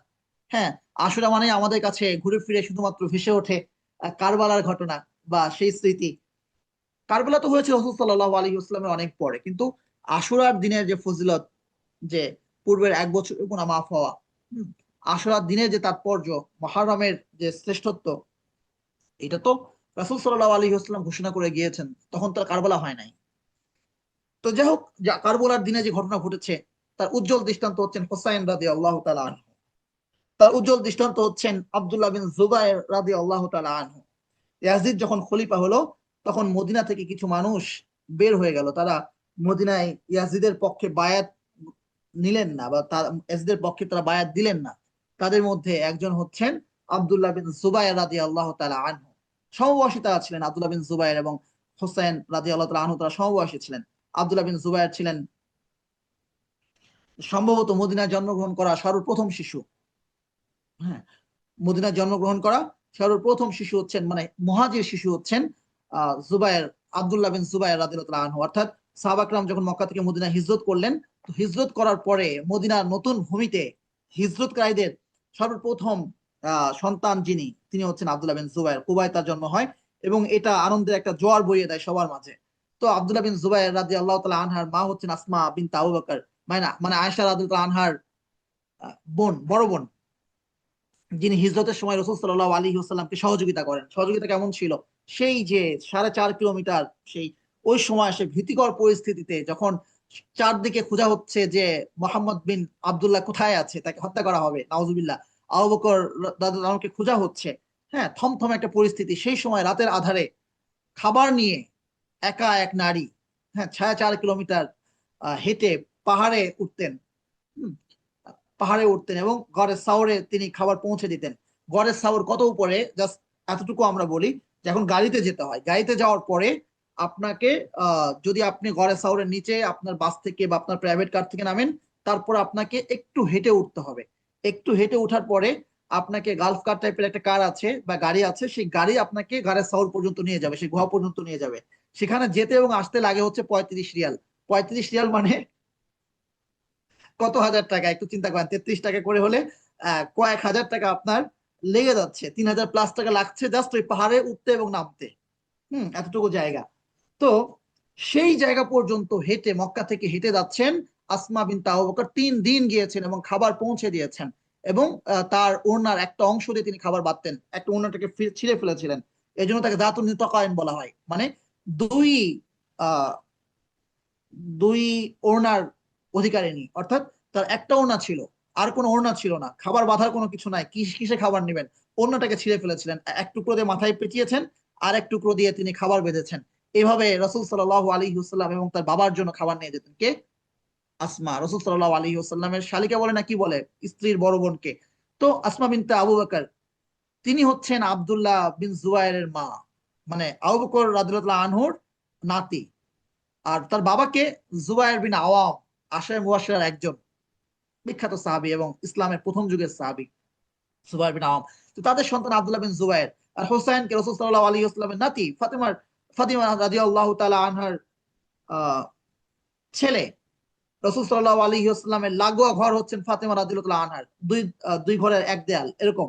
হ্যাঁ, আশুরা মানে আমাদের কাছে ঘুরে ফিরে শুধুমাত্র ভেসে ওঠে কারবালার ঘটনা বা সেই স্মৃতি। কারবালা তো হয়েছে রাসূল সাল্লাল্লাহু আলাইহি ওয়াসাল্লামের অনেক পরে, কিন্তু আশুরার দিনের যে ফজিলত, যে পূর্বের 1 বছর গুনাহ মাফ হওয়া, হুম, আশুরার দিনের যে তাৎপর্য, মুহররমের যে শ্রেষ্ঠত্ব, এটা তো রাসূল সাল্লাল্লাহু আলাইহি ওয়াসাল্লাম ঘোষণা করে গিয়েছেন, তখন তার কারবালা হয় নাই। তো যাই হোক, কারবালার দিনে যে ঘটনা ঘটেছে তার উজ্জ্বল দৃষ্টান্ত হচ্ছেন হোসাইন রাদিয়াল্লাহু তাআলা আনহু। তার উজ্জ্বল দৃষ্টান্ত হচ্ছেন আব্দুল্লাহ বিন জুবায়ের রাদিয়াল্লাহু তাআলা আনহু। ইয়াজিদ যখন খলিফা হলো, তখন মদিনা থেকে কিছু মানুষ বের হয়ে গেল। তারা মদিনায় ইয়াজিদের পক্ষে বায়াত নিলেন না, বা ইয়াজিদের পক্ষে তারা বায়াত দিলেন না। তাদের মধ্যে একজন হচ্ছেন আব্দুল্লাহ বিন জুবায়ের রাদিয়াল্লাহু তাআলা আনহু। সমবয়সী তারা ছিলেন, আব্দুল্লাহ বিন জুবায়ের এবং হোসেন রাদিয়াল্লাহু তাআলা আনহু, তারা সমবয়সী ছিলেন। আব্দুল্লাহ বিন জুবায়ের ছিলেন সম্ভবত মদিনায় জন্মগ্রহণ করা সর্বপ্রথম শিশু। হ্যাঁ, মদিনায় জন্মগ্রহণ করা সর্বপ্রথম শিশু হচ্ছেন, মানে মুহাজির শিশু হচ্ছেন জুবায়ের, আব্দুল্লাহ বিন জুবায়ের রাদিয়াল্লাহু তাআলা আনহু। অর্থাৎ সাহাবা کرام যখন মক্কা থেকে মদিনা হিজরত করলেন, তো হিজরত করার পরে মদিনার নতুন ভূমিতে হিজরতকারীদের সর্বপ্রথম সন্তান যিনি, তিনি হচ্ছেন আব্দুল্লাহ বিন জুবায়ের। কুবায় তার জন্ম হয় এবং এটা আনন্দের একটা জোয়ার বইয়ে দেয় সবার মাঝে। তো আব্দুল্লাহ বিন জুবায়ের রাদিয়াল্লাহু তাআলা আনহার মা হচ্ছেন আসমা বিনতে আবু বকর, মানে আয়েশা রাদিয়াল্লাহু তাআলা আনহার বোন, বড় বোন, যিনি হিজরতের সময় রাসূল সাল্লাল্লাহু আলাইহি ওয়াসাল্লামকে সহযোগিতা করেন। সহযোগিতা কেমন ছিল? সেই যে 4.5 কিলোমিটার, সেই ওই সময় সে ভীতিকর পরিস্থিতিতে যখন চারদিকে খোঁজা হচ্ছে যে মোহাম্মদ বিন আব্দুল্লাহ কোথায় আছে, তাকে হত্যা করা হবে, নাউজুবিল্লাহ, আবু বকর রাদিয়াল্লাহু আনহুকে খোঁজা হচ্ছে, হ্যাঁ, থমথমে একটা পরিস্থিতি। সেই সময় রাতের আধারে খাবার নিয়ে একা এক নারী, হ্যাঁ, 4.5 কিলোমিটার হেঁটে পাহাড়ে উঠতেন। হুম, পাহাড়ে উঠতেন এবং গড়ের সাওরে তিনি খাবার পৌঁছে দিতেন। গড়ের সাওর কত উপরে, জাস্ট এতটুকু আমরা বলি যে এখন গাড়িতে যেতে হয়, গাড়িতে যাওয়ার পরে আপনাকে যদি আপনি গড়ের সাওরের নিচে আপনার বাস থেকে বা আপনার প্রাইভেট কার থেকে নামেন, তারপর আপনাকে একটু হেঁটে উঠতে হবে। একটু হেঁটে উঠার পরে আপনাকে গালফ কার টাইপের একটা কার আছে বা গাড়ি আছে, সেই গাড়ি আপনাকে গাড়ের সাওর পর্যন্ত নিয়ে যাবে, সেই গুহা পর্যন্ত নিয়ে যাবে। সেখানে যেতে এবং আসতে লাগে হচ্ছে 35 রিয়াল। 35 রিয়াল মানে কত হাজার টাকা, একটু চিন্তা করেন। 33 টাকা করে হলে কয়েক হাজার টাকা আপনার লেগে যাচ্ছে, 3,000 প্লাস টাকা লাগছে জাস্ট ওই পাহাড়ে উঠতে এবং নামতে। এতটুকু জায়গা। তো সেই জায়গা পর্যন্ত হেঁটে, মক্কা থেকে হেঁটে যাচ্ছেন আসমা বিনতে আবু বকর। 3 দিন গিয়েছেন এবং খাবার পৌঁছে দিয়েছেন। এবং তার ওড়নার একটা অংশ দিয়ে তিনি খাবার বাঁধতেন, একটা ওড়নাটাকে ছিঁড়ে ফেলেছিলেন। এই জন্য তাকে দাতুন নিতাকায়ন বলা হয়, মানে দুই আহ দুই ওড়নার অধিকারিণী। অর্থাৎ তার একটা ওড়না ছিল, আর কোনো ওড়না ছিল না, খাবার বাঁধার কোনো কিছু নাই, কিসে খাবার নেবেন? ওড়নাটাকে ছিঁড়ে ফেলেছিলেন, এক টুকরো দিয়ে মাথায় পেঁচিয়েছেন, আর এক টুকরো দিয়ে তিনি খাবার বেঁধেছেন। এভাবে রাসূল সাল্লাল্লাহু আলাইহি ওয়াসাল্লাম এবং তার বাবার জন্য খাবার নিয়ে যেতেন। কে? আসমা, রাসূল সাল্লাল্লাহু আলাইহি ওয়াসাল্লামের শালিকা বলে না কি বলে, স্ত্রীর বড় বোনকে। তো আসমা বিনতে আবু বকর, তিনি হচ্ছেন আব্দুল্লাহ বিন জুবায়েরের মা, মানে আবু বকর রাদিয়াল্লাহু আনহুর নাতি। আর তার বাবাকে জুবায়ের বিন আওয়াম, আশায়ে মুবাশশিরার একজন বিখ্যাত সাহাবী এবং ইসলামের প্রথম যুগের সাহাবী, জুবায়ের বিন আওয়াম। তো তাদের সন্তান আব্দুল্লাহ বিন জুবায়ের। আর হোসাইনকে রাসূল সাল্লাল্লাহু আলাইহি ওয়াসাল্লামের নাতি, ফাতিমা রাদিয়াল্লাহু তাআলা আনহার আহ, ছেলে। রাসূল সাল্লাল্লাহু আলাইহি ওয়াসাল্লামের লাগোয়া ঘর হচ্ছেন ফাতিমা রাদিয়াল্লাহু তাআলা আনহার, দুই ঘরের এক দেয়াল এরকম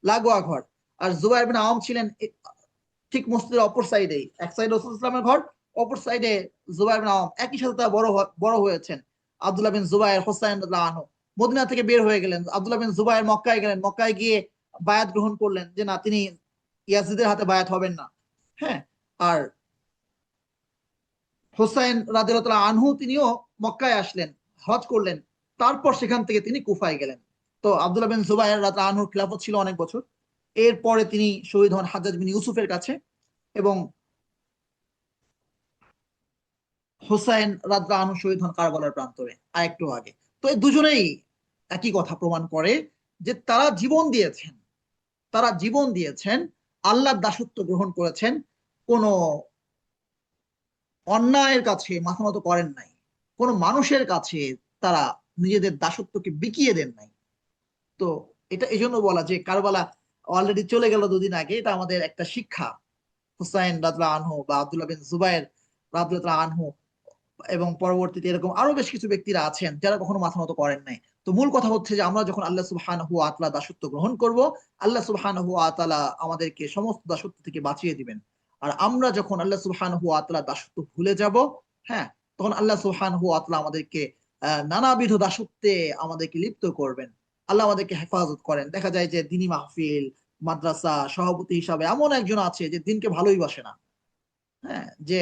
লাগোয়া ঘর। আর জুবায়ের বিন আওয়াম ছিলেন ঠিক মসজিদের অপর সাইডে, এক সাইডে রাসূল ইসলামের ঘর, অপর সাইডে জুবায়ের বিন আওয়াম। একই সাথে তারা বড় হয়েছেন। আব্দুল্লাহ বিন জুবায়ের, হোসাইন রাদিয়াল্লাহু আনহু মদিনা থেকে বের হয়ে গেলেন। আব্দুল্লাহ বিন জুবায়ের মক্কায় গেলেন, মক্কায় গিয়ে বায়াত গ্রহণ করলেন যে না, তিনি ইয়াজিদের হাতে বায়াত হবেন না। হ্যাঁ, আর হোসাইন রাদিয়াল্লাহু তাআলা আনহু তিনিও মক্কায় আসলেন, হজ করলেন। তারপর সেখান থেকে তিনি কুফায় গেলেন। তো আব্দুল্লাহ বিন জুবায়ের রাদিয়াল্লাহু আনহুর খিলাফত ছিল অনেক বছর। এরপরে তিনি শহীদ হন হাজ্জাজ বিন ইউসুফের কাছে, এবং হোসাইন রাদিয়াল্লাহু আনহু শহীদ হন কারবালার প্রান্তরে আরেকটু আগে। তো এই দুজনেই একই কথা প্রমাণ করে যে তারা জীবন দিয়েছেন, আল্লাহর দাসত্ব গ্রহণ করেছেন, কোন অন্যায়ের কাছে মাথা নত করেন নাই। কোন মানুষের কাছে তারা নিজেদের দাসত্বকে বিকিয়ে দেন নাই। তো এটা এই জন্য বলা যে কারবালা অলরেডি চলে গেল দুদিন আগে, এটা আমাদের একটা শিক্ষা। হুসাইন রাদিয়াল্লাহু আনহু বা আব্দুল্লাহ বিন জুবাইর রাদিয়াল্লাহু আনহু এবং পরবর্তীতে এরকম আরো বেশ কিছু ব্যক্তিরা আছেন যারা কখনো মাথা নত করেন নাই। তো মূল কথা হচ্ছে যে আমরা যখন আল্লাহ সুবহানাহু ওয়া তাআলা দাসত্ব গ্রহণ করব, আল্লাহ সুবহানাহু ওয়া তাআলা আমাদেরকে সমস্ত দাসত্ব থেকে বাঁচিয়ে দিবেন। আর আমরা যখন আল্লাহ সুবহানাহু ওয়া তাআলা দাসত্ব ভুলে যাব, হ্যাঁ, তখন আল্লাহ সুবহানাহু ওয়া তাআলা আমাদেরকে নানাবিধ দাসত্বে আমাদেরকে লিপ্ত করবেন। আল্লাহ আমাদেরকে হেফাজত করেন। দেখা যায় যে দিনী মাহফিল, মাদ্রাসা সভাপতি হিসাবে এমন একজন আছে যে দিনকে ভালোই বাসে না, হ্যাঁ, যে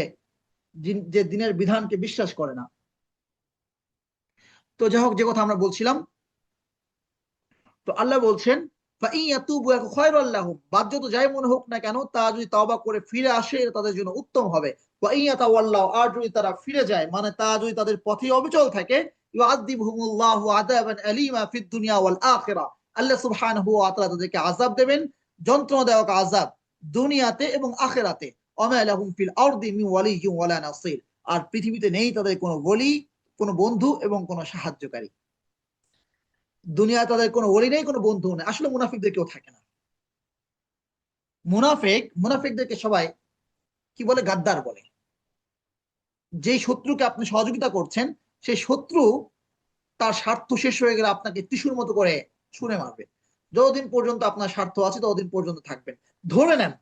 দিনের বিধানকে বিশ্বাস করে না। তো যাই হোক, যে কথা আমরা বলছিলাম, তো আল্লাহ বলছেন বাধ্যত যাই মনে হোক না কেন, তা যদি তওবা করে ফিরে আসে এটা তাদের জন্য উত্তম হবে। আর যদি তারা ফিরে যায়, মানে তা যদি তাদের পথে অবিচল থাকে, আল্লাহ সুবহানাহু ওয়া তাআলা তাদেরকে আযাব দেবেন, যন্ত্রণাদায়ক আযাব, দুনিয়াতে এবং আখিরাতে। ওয়ামা লাহুম ফিল আরদি মিন ওয়ালিয়্যিন ওয়ালা নাসির। আর পৃথিবীতে নেই তাদের কোনো ওলি, কোনো বন্ধু এবং কোনো সাহায্যকারী। দুনিয়ায় তাদের কোনো ওলি নেই, কোনো বন্ধু নেই। আসলে মুনাফিকদের কেউ থাকে না। মুনাফিকদেরকে সবাই কি বলে? গাদ্দার বলে। যেই শত্রুকে আপনি সহযোগিতা করছেন, সেই শত্রু তার স্বার্থ শেষ হয়ে গেলে আপনাকে ত্রিশূল মতো করে ছুঁড়ে মারবে। যতদিন পর্যন্ত আপনার স্বার্থ আছে ততদিন পর্যন্ত থাকবেন। ধরে নেন,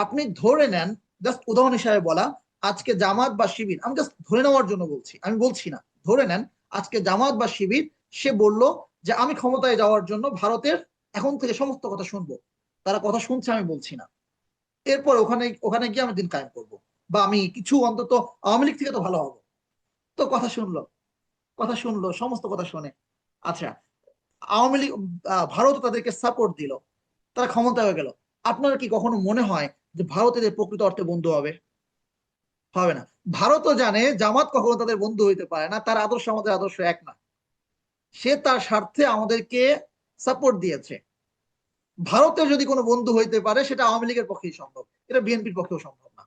আপনি ধরে নেন, জাস্ট উদাহরণ হিসাবে বলা, আজকে জামাত বা শিবির, আমি জাস্ট ধরে নেওয়ার জন্য বলছি, আমি বলছি না, ধরে নেন আজকে জামাত বা শিবির সে বলল যে আমি ক্ষমতায় যাওয়ার জন্য ভারতের এখন থেকে সমস্ত কথা শুনবো। তারা কথা শুনছে, আমি বলছি না। এরপর ওখানে ওখানে গিয়ে আমি দিন কায়েম করবো, বা আমি কিছু অন্তত আওয়ামী লীগ থেকে তো ভালো হবো। তো কথা শুনলো সমস্ত কথা শুনে, আচ্ছা, আওয়ামী লীগ ভারত তাদেরকে সাপোর্ট দিল, তারা ক্ষমতা হয়ে গেল। আপনার কি কখনো মনে হয় যে ভারতের প্রকৃত অর্থে বন্ধু হবে? হবে না। ভারতও জানে জামাত কখনো তাদের বন্ধু হইতে পারে না, তার আদর্শ আমাদের আদর্শ এক না। সে তার স্বার্থে আমাদেরকে সাপোর্ট দিয়েছে। ভারতের যদি কোনো বন্ধু হইতে পারে সেটা আওয়ামী লীগের পক্ষেই সম্ভব, এটা বিএনপির পক্ষেও সম্ভব না।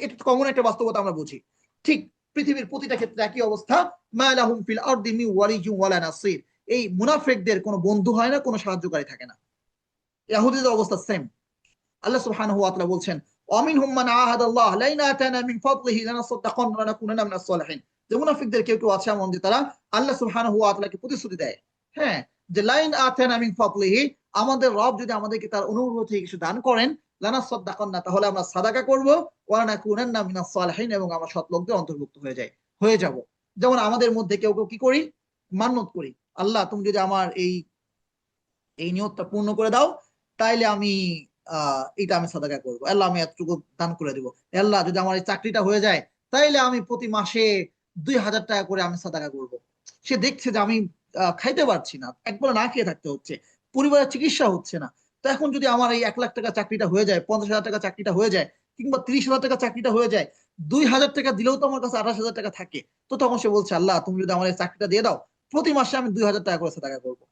এটা কমন একটা বাস্তবতা আমরা বুঝি। ঠিক পৃথিবীর প্রতিটা ক্ষেত্রে একই অবস্থা। মা লাহুম ফিল আরদি মিন ওয়ালিয়্যিন ওয়ালা নাসির। এই মুনাফিকদের কোনো বন্ধু হয় না, কোনো সাহায্যকারী থাকে না। ইহুদিদের অবস্থা সেম। আল্লাহ সুবহানাহু ওয়া তাআলা বলছেন ওয়ামিনহুম মান আহাদাল্লাহ লাইন আতানা মিন ফাদলিহি লানাসাদদাকান্না ওয়া লানাকুনান্না মিনাস সালিহিন। যে মুনাফিকদের কেউ কেউ আছে এমন যে তারা আল্লাহ সুবহানাহু ওয়া তাআলাকে প্রতিশ্রুতি দেয়, হ্যাঁ, যে লাইন আতানা মিন ফাদলিহি, আমাদের রব যদি আমাদেরকে তার অনুগ্রহ থেকে কিছু দান করেন, লানাসাদদাকান্না, তাহলে আমরা সাদাকা করব, ওয়া লানাকুনান্না মিনাস সালিহিন, এবং আমরা সৎ লোকদের অন্তর্ভুক্ত হয়ে যাব। যেমন আমাদের মধ্যে কেউ কেউ কি করি? মান্নত করি, আল্লাহ তুমি যদি আমার এই এই নিয়তটা পূর্ণ করে দাও, তাইলে আমি এটা আমি সাদাকা করবো, আল্লাহ আমি এতটুকু দান করে দিব। আল্লাহ যদি আমার এই চাকরিটা হয়ে যায়, তাইলে আমি প্রতি মাসে 2000 টাকা করে আমি সাদাকা করব। সে দেখছে যে আমি খাইতে পারছি না, একবার না খেয়ে থাকতে হচ্ছে, পরিবারের চিকিৎসা হচ্ছে না। তো এখন যদি আমার এই 1 লাখ টাকা চাকরিটা হয়ে যায়, 50,000 টাকা চাকরিটা হয়ে যায়, কিংবা 30,000 টাকা চাকরিটা হয়ে যায়, 2000 টাকা দিলেও তো আমার কাছে 28,000 টাকা থাকে। তো তখন সে বলছে আল্লাহ তুমি যদি আমার এই চাকরিটা দিয়ে দাও, প্রতি মাসে আমি 2000 টাকা করে সাদাকা করবো।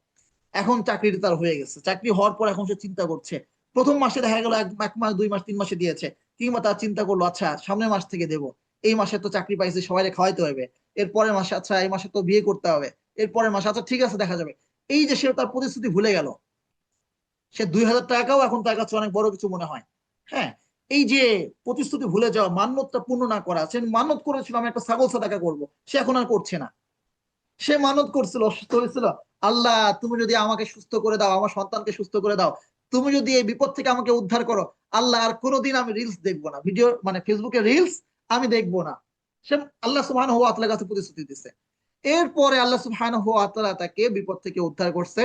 এখন চাকরিটা তার হয়ে গেছে, চাকরি হওয়ার পর এখন সে চিন্তা করছে, প্রথম মাসে দেখা গেল 1 মাস 2 মাস 3 মাসে দিয়েছে, কিংবা তার চিন্তা করলো আচ্ছা সামনের মাস থেকে দেবো, এই মাসে তো চাকরি পাইছে, সবাই খাওয়াইতে হবে, এর পরের মাসে আচ্ছা এই মাসে তো বিয়ে করতে হবে, এর পরের মাসে আচ্ছা ঠিক আছে দেখা যাবে। এই যে সে তার প্রতিশ্রুতি ভুলে গেল, সে 2000 টাকাও এখন তার কাছে অনেক বড় কিছু মনে হয়। হ্যাঁ, এই যে প্রতিশ্রুতি ভুলে যাওয়া, মান্যতটা পূর্ণ না করা, সে মান্যত করেছিল আমি একটা ছাগল সাদাকা করবো, সে এখন আর করছে না। সে মানত করছিল, অসুস্থ হয়েছিল, আল্লাহ তুমি যদি আমাকে সুস্থ করে দাও, আমার সন্তানকে সুস্থ করে দাও, তুমি যদি এই বিপদ থেকে আমাকে উদ্ধার করো, আল্লাহ আর কোনোদিন আমি রিলস দেখবো না, ভিডিও মানে ফেসবুকে রিলস আমি দেখবো না। সে আল্লাহ সুবহানাহু ওয়া তাআলার কাছে প্রতিশ্রুতি দিছে। এরপরে আল্লাহ সুবহানাহু ওয়া তাআলা তাকে বিপদ থেকে উদ্ধার করছে।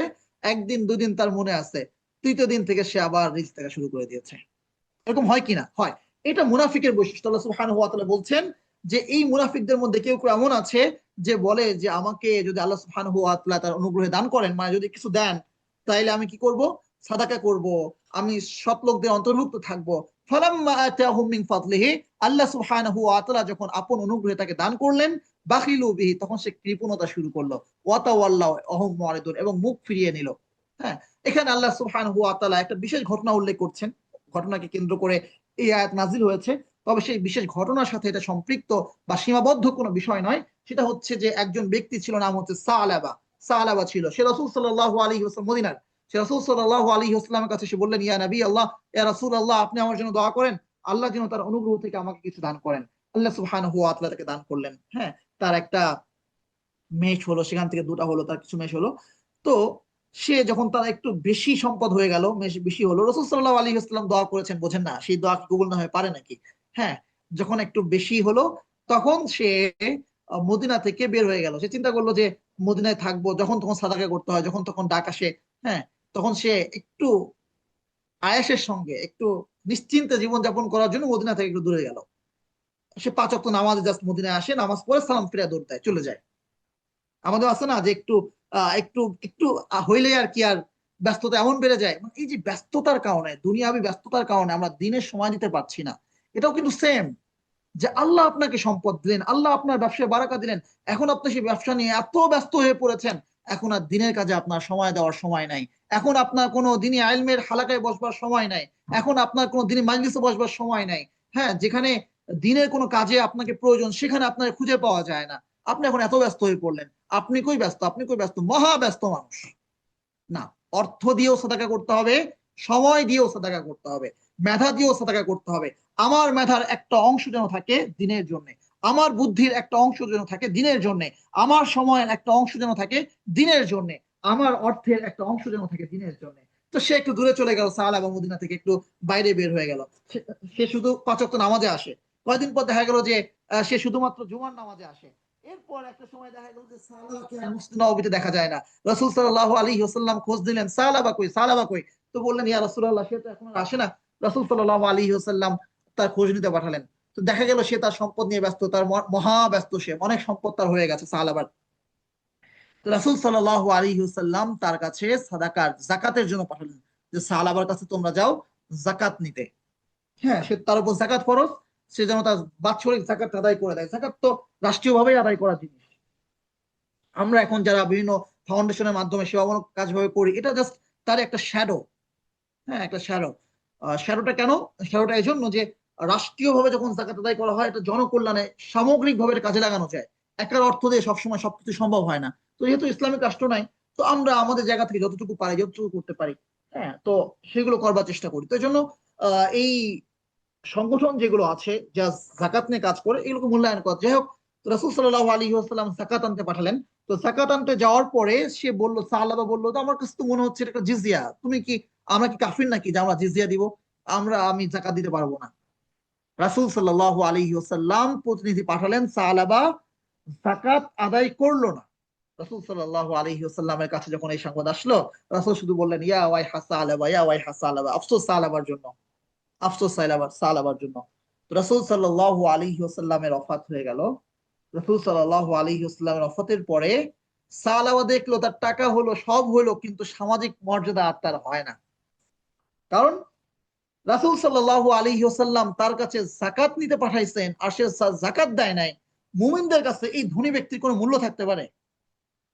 একদিন দুদিন তার মনে আছে, তৃতীয় দিন থেকে সে আবার রিলস দেখা শুরু করে দিয়েছে। এরকম হয় কিনা? হয়। এটা মুনাফিকের বৈশিষ্ট্য। আল্লাহ সুবহানাহু ওয়া তাআলা বলছেন যে এই মুনাফিকদের মধ্যে কেউ কেউ এমন আছে যে বলে যে আমাকে যদি আল্লাহ সুবহানাহু ওয়া তাআলা তার অনুগ্রহে দান করেন, মানে যদি কিছু দেন, তাইলে আমি কি করব? সাদাকা করব, আমি সৎ লোকদের অন্তর্ভুক্ত থাকব। ফালাম্মা আতাহুম মিন ফাদলিহি, আল্লাহ সুবহানাহু ওয়া তাআলা যখন আপন অনুগ্রহে তাকে দান করলেন, বাখিলু বিহি, তখন সে কৃপণতা শুরু করলো, ওয়া তাওয়াল্লাউ ওয়াহুম মুরিদুন, এবং মুখ ফিরিয়ে নিল। হ্যাঁ, এখানে আল্লাহ সুবহানাহু ওয়া তাআলা একটা বিশেষ ঘটনা উল্লেখ করছেন, ঘটনাকে কেন্দ্র করে এই আয়াত নাজিল হয়েছে। তো তবে সেই বিশেষ ঘটনার সাথে এটা সম্পৃক্ত বা সীমাবদ্ধ কোনো বিষয় নয়। সেটা হচ্ছে যে একজন ব্যক্তি ছিল, নাম হচ্ছে সালাবা। সালাবা ছিল, সে রাসূল সাল্লাল্লাহু আলাইহি ওয়াসাল্লাম মদিনার। সে রাসূল সাল্লাল্লাহু আলাইহি ওয়াসাল্লামের কাছে এসে বললেন, ইয়া নবী আল্লাহ, ইয়া রাসূলুল্লাহ, আপনি আমার জন্য দোয়া করেন, আল্লাহ যেন তার অনুগ্রহ থেকে আমাকে কিছু দান করেন। আল্লাহ সুবহানাহু ওয়া তাআলা তাকে দান করলেন। হ্যাঁ, তার একটা মেষ হলো, সেখান থেকে দুটা হলো, তার কিছু মেষ হলো। তো সে যখন তার একটু বেশি সম্পদ হয়ে গেল, মেষ বেশি হলো, রাসূল সাল্লাল্লাহু আলাইহি ওয়াসাল্লাম দোয়া করেছেন, বোঝেন না সেই দোয়া কি কবুল না হয়ে পারে নাকি? হ্যাঁ, যখন একটু বেশি হলো তখন সে মদিনা থেকে বের হয়ে গেল। সে চিন্তা করলো যে মদিনায় থাকবো, যখন তখন সাদাকা করতে হয়, যখন তখন ডাক আসে। হ্যাঁ, তখন সে একটু আয়েশের সঙ্গে একটু নিশ্চিন্তে জীবনযাপন করার জন্য মদিনা থেকে একটু দূরে গেল। সে ৫ ওয়াক্ত নামাজে জাস্ট মদিনায় আসে, নামাজ পড়ে সালাম ফিরে দৌড় দেয়, চলে যায়। আমাদের আছে না যে একটু একটু একটু হইলে আর কি আর ব্যস্ততা এমন বেড়ে যায়, মানে এই যে ব্যস্ততার কারণে, দুনিয়াবি ব্যস্ততার কারণে আমরা দিনের সময় দিতে পারছি না। এটাও কিন্তু সেম, যে আল্লাহ আপনাকে সম্পদ দিলেন, আল্লাহ আপনার ব্যবসায় বারাকা দিলেন, এখন আপনি সেই ব্যবসা নিয়ে এত ব্যস্ত হয়ে পড়েছেন, এখন আর দিনের কাজে আপনার সময় দেওয়ার সময় নাই। এখন আপনার কোনো দিনই আইলমের হালাকায় বসবার সময় নাই। এখন আপনার কোনো দিনই মাজলিসে বসবার সময় নাই। হ্যাঁ, যেখানে দিনের কোনো কাজে আপনাকে প্রয়োজন, সেখানে আপনাকে খুঁজে পাওয়া যায় না। আপনি এখন এত ব্যস্ত হয়ে পড়লেন। আপনি কই ব্যস্ত? আপনি কই ব্যস্ত? মহা ব্যস্ত মানুষ। না, অর্থ দিয়েও সাদাকা করতে হবে, সময় দিয়েও সাদাকা করতে হবে, মেধা দিয়েও সাদাকা করতে হবে। আমার মেধার একটা অংশ যেন থাকে দিনের জন্য, আমার বুদ্ধির একটা অংশ যেন থাকে দিনের জন্য, আমার সময়ের একটা অংশ যেন থাকে দিনের জন্য, আমার অর্থের একটা অংশ যেন থাকে দিনের জন্য। তো সে একটু দূরে চলে গেল, সালাবা মদিনা থেকে একটু বাইরে বের হয়ে গেল। সে শুধু ৫ ওয়াক্ত নামাজে আসে। কয়েকদিন পর দেখা গেল যে সে শুধুমাত্র জুমার নামাজে আসে। এরপর একটা সময় দেখা গেল যে সালাবাকে আর মসজিদ নববীতে দেখা যায় না। রাসূল সাল্লাল্লাহু আলাইহি ওয়াসাল্লাম খোঁজ দিলেন, সালাবা কই, সালাবা কই? তো বললেন, ইয়া রাসূলুল্লাহ, সে তো এখন আর আসে না। রাসূল সাল্লাল্লাহু আলাইহি ওয়াসাল্লাম তার খোঁজ নিতে পাঠালেন। তো দেখা গেল সে তার সম্পদ নিয়ে ব্যস্ত, তার মহা ব্যস্ত, সে অনেক সম্পদ তার হয়ে গেছে সালাবার। তো রাসূল সাল্লাল্লাহু আলাইহি ওয়াসাল্লাম তার কাছে সাদাকার যাকাতের জন্য পাঠালেন, যে সালাবার কাছে তোমরা যাও যাকাত নিতে। হ্যাঁ, সে তার উপর যাকাত ফরজ, সে যেন তার বাৎসরিক যাকাত আদায় করে দেয়। যাকাত তো রাষ্ট্রীয়ভাবেই আদায় করা জিনিস। আমরা এখন যারা বিভিন্ন ফাউন্ডেশনের মাধ্যমে সেবামূলক কাজ ভাবে করি, এটা জাস্ট তার একটা শ্যাডো। হ্যাঁ, একটা শ্যাডো। শ্যাডোটা কেন? শ্যাডোটা এই জন্য যে রাষ্ট্রীয়ভাবে যখন জাকাত আদায় করা হয়, এটা জনকল্যাণে সামগ্রিকভাবে এটা কাজে লাগানো যায়। একার অর্থ দিয়ে সবসময় সবকিছু সম্ভব হয় না। তো যেহেতু ইসলামিক রাষ্ট্র নাই, তো আমরা আমাদের জায়গা থেকে যতটুকু পারি, যতটুকু করতে পারি, হ্যাঁ, তো সেগুলো করবার চেষ্টা করি। তো এই জন্য এই সংগঠন যেগুলো আছে যা জাকাত নিয়ে কাজ করে, এগুলোকে মূল্যায়ন করা। যাই হোক, রাসূল সাল্লাল্লাহু আলাইহি ওয়াসাল্লাম জাকাত আনতে পাঠালেন। তো জাকাত আনতে যাওয়ার পরে সে বলল, সাহাবা বলল, তো আমার কাছে তো মনে হচ্ছে এটা একটা জিজিয়া, তুমি কি, আমরা কি কাফির নাকি যে আমরা জিজিয়া দিব? আমি জাকাত দিতে পারবো না। রাসূল সাল্লাল্লাহু আলাইহি ওয়াসাল্লাম প্রতিনিধি পাঠালেন, সাহাবা জাকাত আদায় করলো না। রাসূল সাল্লাল্লাহু আলাইহি ওয়াসাল্লামের কাছে যখন এই সংবাদ আসলো, রাসূল শুধু বললেন, ইয়া ওয়াই হাসালাবা, ইয়া ওয়াই হাসালাবা, আফসোস সালাবার জন্য, আফসোস সালাবার জন্য। তো রাসূল সাল্লাল্লাহু আলাইহি ওয়াসাল্লামের ওফাত হয়ে গেল। রাসূল সাল্লাল্লাহু আলাইহি ওয়াসাল্লামের ওফাতের পরে সালাবা দেখলো তার টাকা হলো, সব হলো, কিন্তু সামাজিক মর্যাদা আর তার হয় না। কারণ রাসূল সাল্লাল্লাহু আলাইহি ওয়াসাল্লাম তার কাছে যাকাত নিতে পাঠাইছেন, আর সে যাকাত দেয় নাই। মুমিনদের কাছে এই ধনী ব্যক্তির কোনো মূল্য থাকতে পারে?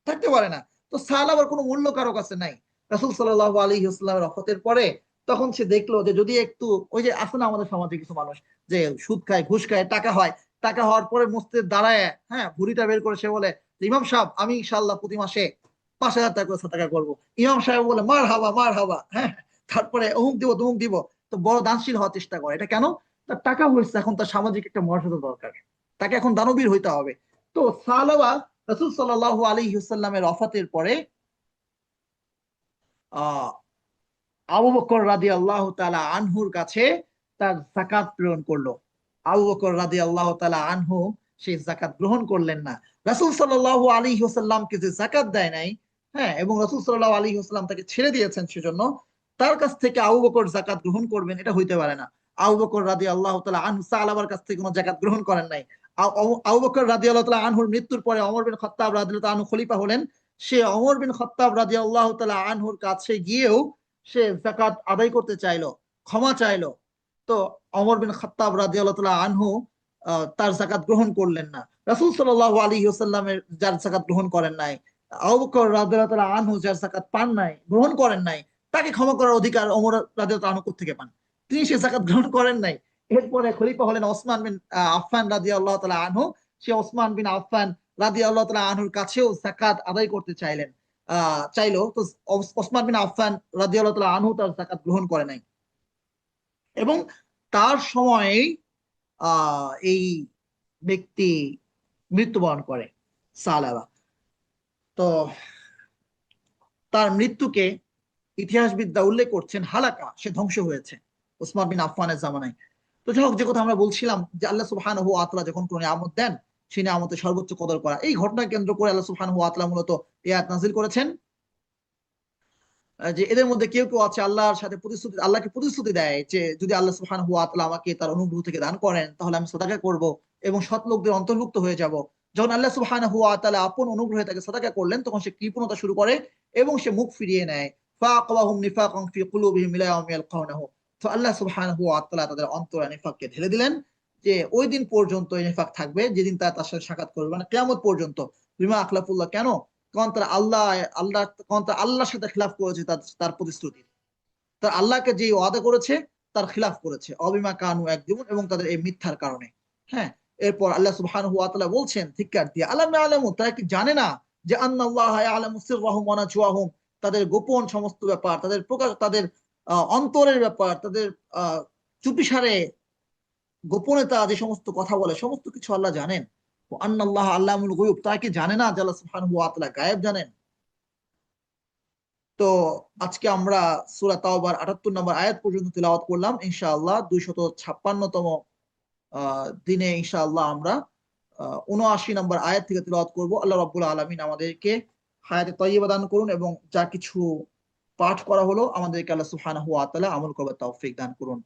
থাকতে পারে না। তো সালাবার কোনো মূল্য কারো কাছে নাই। রাসূল সাল্লাল্লাহু আলাইহি ওয়াসাল্লামের ওফাতের পরে তখন সে দেখলো যে যদি একটু, ওই যে আছে না আমাদের সমাজে কিছু মানুষ যে সুদ খায়, ঘুষ খায়, টাকা হয়, টাকা হওয়ার পরে মসজিদে দাঁড়ায়, হ্যাঁ, ভুঁড়িটা বের করে সে বলে, ইমাম সাহেব, আমি ইনশাআল্লাহ প্রতি মাসে ৫,০০০ টাকা করে সাদাকা করবো। ইমাম সাহেব বলে, মার হাবা, মার হাবা, হ্যাঁ, তারপরে অমুক দিব, তমুক দিব। তো বড় দানশীল হওয়ার চেষ্টা করে। এটা কেন? তার টাকা হয়েছে, এখন তার সামাজিক একটা মর্যাদা দরকার, তাকে এখন দানবীর হইতে হবে। তো সালাবা রাসূল সাল্লাল্লাহু আলাইহি ওয়াসাল্লামের ওফাতের পরে আহ আবু বকর রাদিয়াল্লাহু তাআলা আনহুর কাছে তার যাকাত প্রেরণ করলো। আবু বকর রাদিয়াল্লাহু তাআলা আনহু সেই যাকাত গ্রহণ করলেন না। রাসূল সাল্লাল্লাহু আলাইহি ওয়াসাল্লামকে যে যাকাত দেয় নাই, হ্যাঁ, এবং রাসূল সাল্লাল্লাহু আলাইহি ওয়াসাল্লাম তাকে ছেড়ে দিয়েছেন, সেজন্য তার কাছ থেকে আবু বকর যাকাত গ্রহণ করবেন, এটা হইতে পারে না। আবু বকর রাদিয়াল্লাহু তাআলা আনহু সালাবার কাছ থেকে কোনো যাকাত গ্রহণ করেন নাই। আবু বকর রাদিয়াল্লাহু তাআলা আনহুর মৃত্যুর পরে ওমর বিন খাত্তাব রাদিয়াল্লাহু তাআলা আনহু খলিফা হলেন। সে ওমর বিন খাত্তাব রাদিয়াল্লাহু তাআলা আনহুর কাছে গিয়েও সে যাকাত আদায় করতে চাইলো, ক্ষমা চাইলো। তো ওমর বিন খাত্তাব রাদিয়াল্লাহু তাআলা আনহু তার যাকাত গ্রহণ করলেন না। রাসূল সাল্লাল্লাহু আলাইহি ওয়াসাল্লামের যার যাকাত গ্রহণ করেন নাই, আবু বকর রাদিয়াল্লাহু তাআলা আনহু যার যাকাত পান নাই, গ্রহণ করেন নাই, তাকে ক্ষমা করার অধিকার ওমর রাদিয়াল্লাহু তাআলা আনহু কোত্থেকে পান? তিনি সে যাকাত গ্রহণ করেন নাই, এরপরে খলিফা হলেন ওসমান বিন আফফান রাদিয়াল্লাহু তাআলা আনহু। সে ওসমান বিন আফফান রাদিয়াল্লাহু তাআলা আনহুর কাছেও যাকাত আদায় করতে চাইলো। তো ওসমান বিন আফফান রাদিয়াল্লাহু তাআলা আনহু তার যাকাত গ্রহণ করে নাই, এবং তার সময়েই এই ব্যক্তি মৃত্যুবরণ করে, সালাবা। তো তার মৃত্যুকে ইতিহাসবিদরা উল্লেখ করছেন হালাকা, সে ধ্বংস হয়েছে ওসমান বিন আফফানের জামানায়। তো যাই হোক, যে কথা আমরা বলছিলাম যে আল্লাহ সুবহানাহু ওয়া তাআলা যখন কোনো নিয়ামত দেন, সেই নিয়ামতের সর্বোচ্চ কদর করা, এই ঘটনা কেন্দ্র করে আল্লাহ সুবহানাহু ওয়া তাআলা মূলত এই আয়াত নাযিল করেছেন। যে এদের মধ্যে কেউ কেউ আছে আল্লাহর সাথে আল্লাহকে প্রতিশ্রুতি দেয় যে যদি আল্লাহ সুবহানাহু ওয়া তাআলা আমাকে তার অনুগ্রহ থেকে দান করেন তাহলে আমি সাদাকা করব এবং সৎ লোকদের অন্তর্ভুক্ত হয়ে যাব। যখন আল্লাহ সুবহানাহু ওয়া তাআলা আপন অনুগ্রহে তাকে সাদাকা করলেন, তখন সে কৃপণতা শুরু করে এবং সে মুখ ফিরিয়ে নেয়। ফাআকাবাহুম নিফাকান ফি কুলুবিহিম ইলা ইয়াউমি ইয়ালকাউনাহু। তো আল্লাহ সুবহানাহু ওয়া তাআলা তাদের অন্তরে নিফাককে ঢেলে দিলেন, যে ওই দিন পর্যন্ত এই নিফাক থাকবে যেদিন তারা তার সাথে সাক্ষাৎ করবে, মানে কিয়ামত পর্যন্ত। বিমা আখলাফুল্লাহ, কেন? কারণ তারা আল্লাহর সাথে খিলাফ করেছে, তার প্রতিশ্রুতি, তার আল্লাহকে যে ওয়াদা করেছে তার খিলাফ করেছে, অবিমা কানু একদিন, এবং তাদের এই মিথ্যার কারণে। হ্যাঁ, এরপর আল্লাহ সুবহানাহু ওয়া তাআলা বলছেন ধিক্কার দিয়ে, আলাম ইয়ালামু, তারা কি জানে না যে আন্নাল্লাহা ইয়ালামু সিররাহুম ওয়া নাজওয়াহুম, তাদের গোপন সমস্ত ব্যাপার, তাদের প্রকাশ, তাদের অন্তরের ব্যাপার, তাদের চুপিসারে গোপনে তারা যে সমস্ত কথা বলে সমস্ত কিছু আল্লাহ জানেন। ওয়া আন্নাল্লাহা আল্লামুল গুয়ুব, তারা কি জানে না যে আল্লাহ সুবহানাহু ওয়া তাআলা গায়েব জানেন? তো আজকে আমরা সূরা তাওবার ৭৮ নম্বর আয়াত পর্যন্ত তিলাওয়াত করলাম। ইনশাআল্লাহ ২৫৬তম দিনে ইনশাআল্লাহ আমরা ৭৯ নম্বর আয়াত থেকে তিলাওয়াত করব। আল্লাহ রাব্বুল আলামিন আমাদেরকে হায়াতে তাইয়্যিবা দান করুন, এবং যা কিছু পাঠ করা হলো আমাদেরকে আল্লাহ সুবহানাহু ওয়া তাআলা আমল করার তৌফিক দান করুন।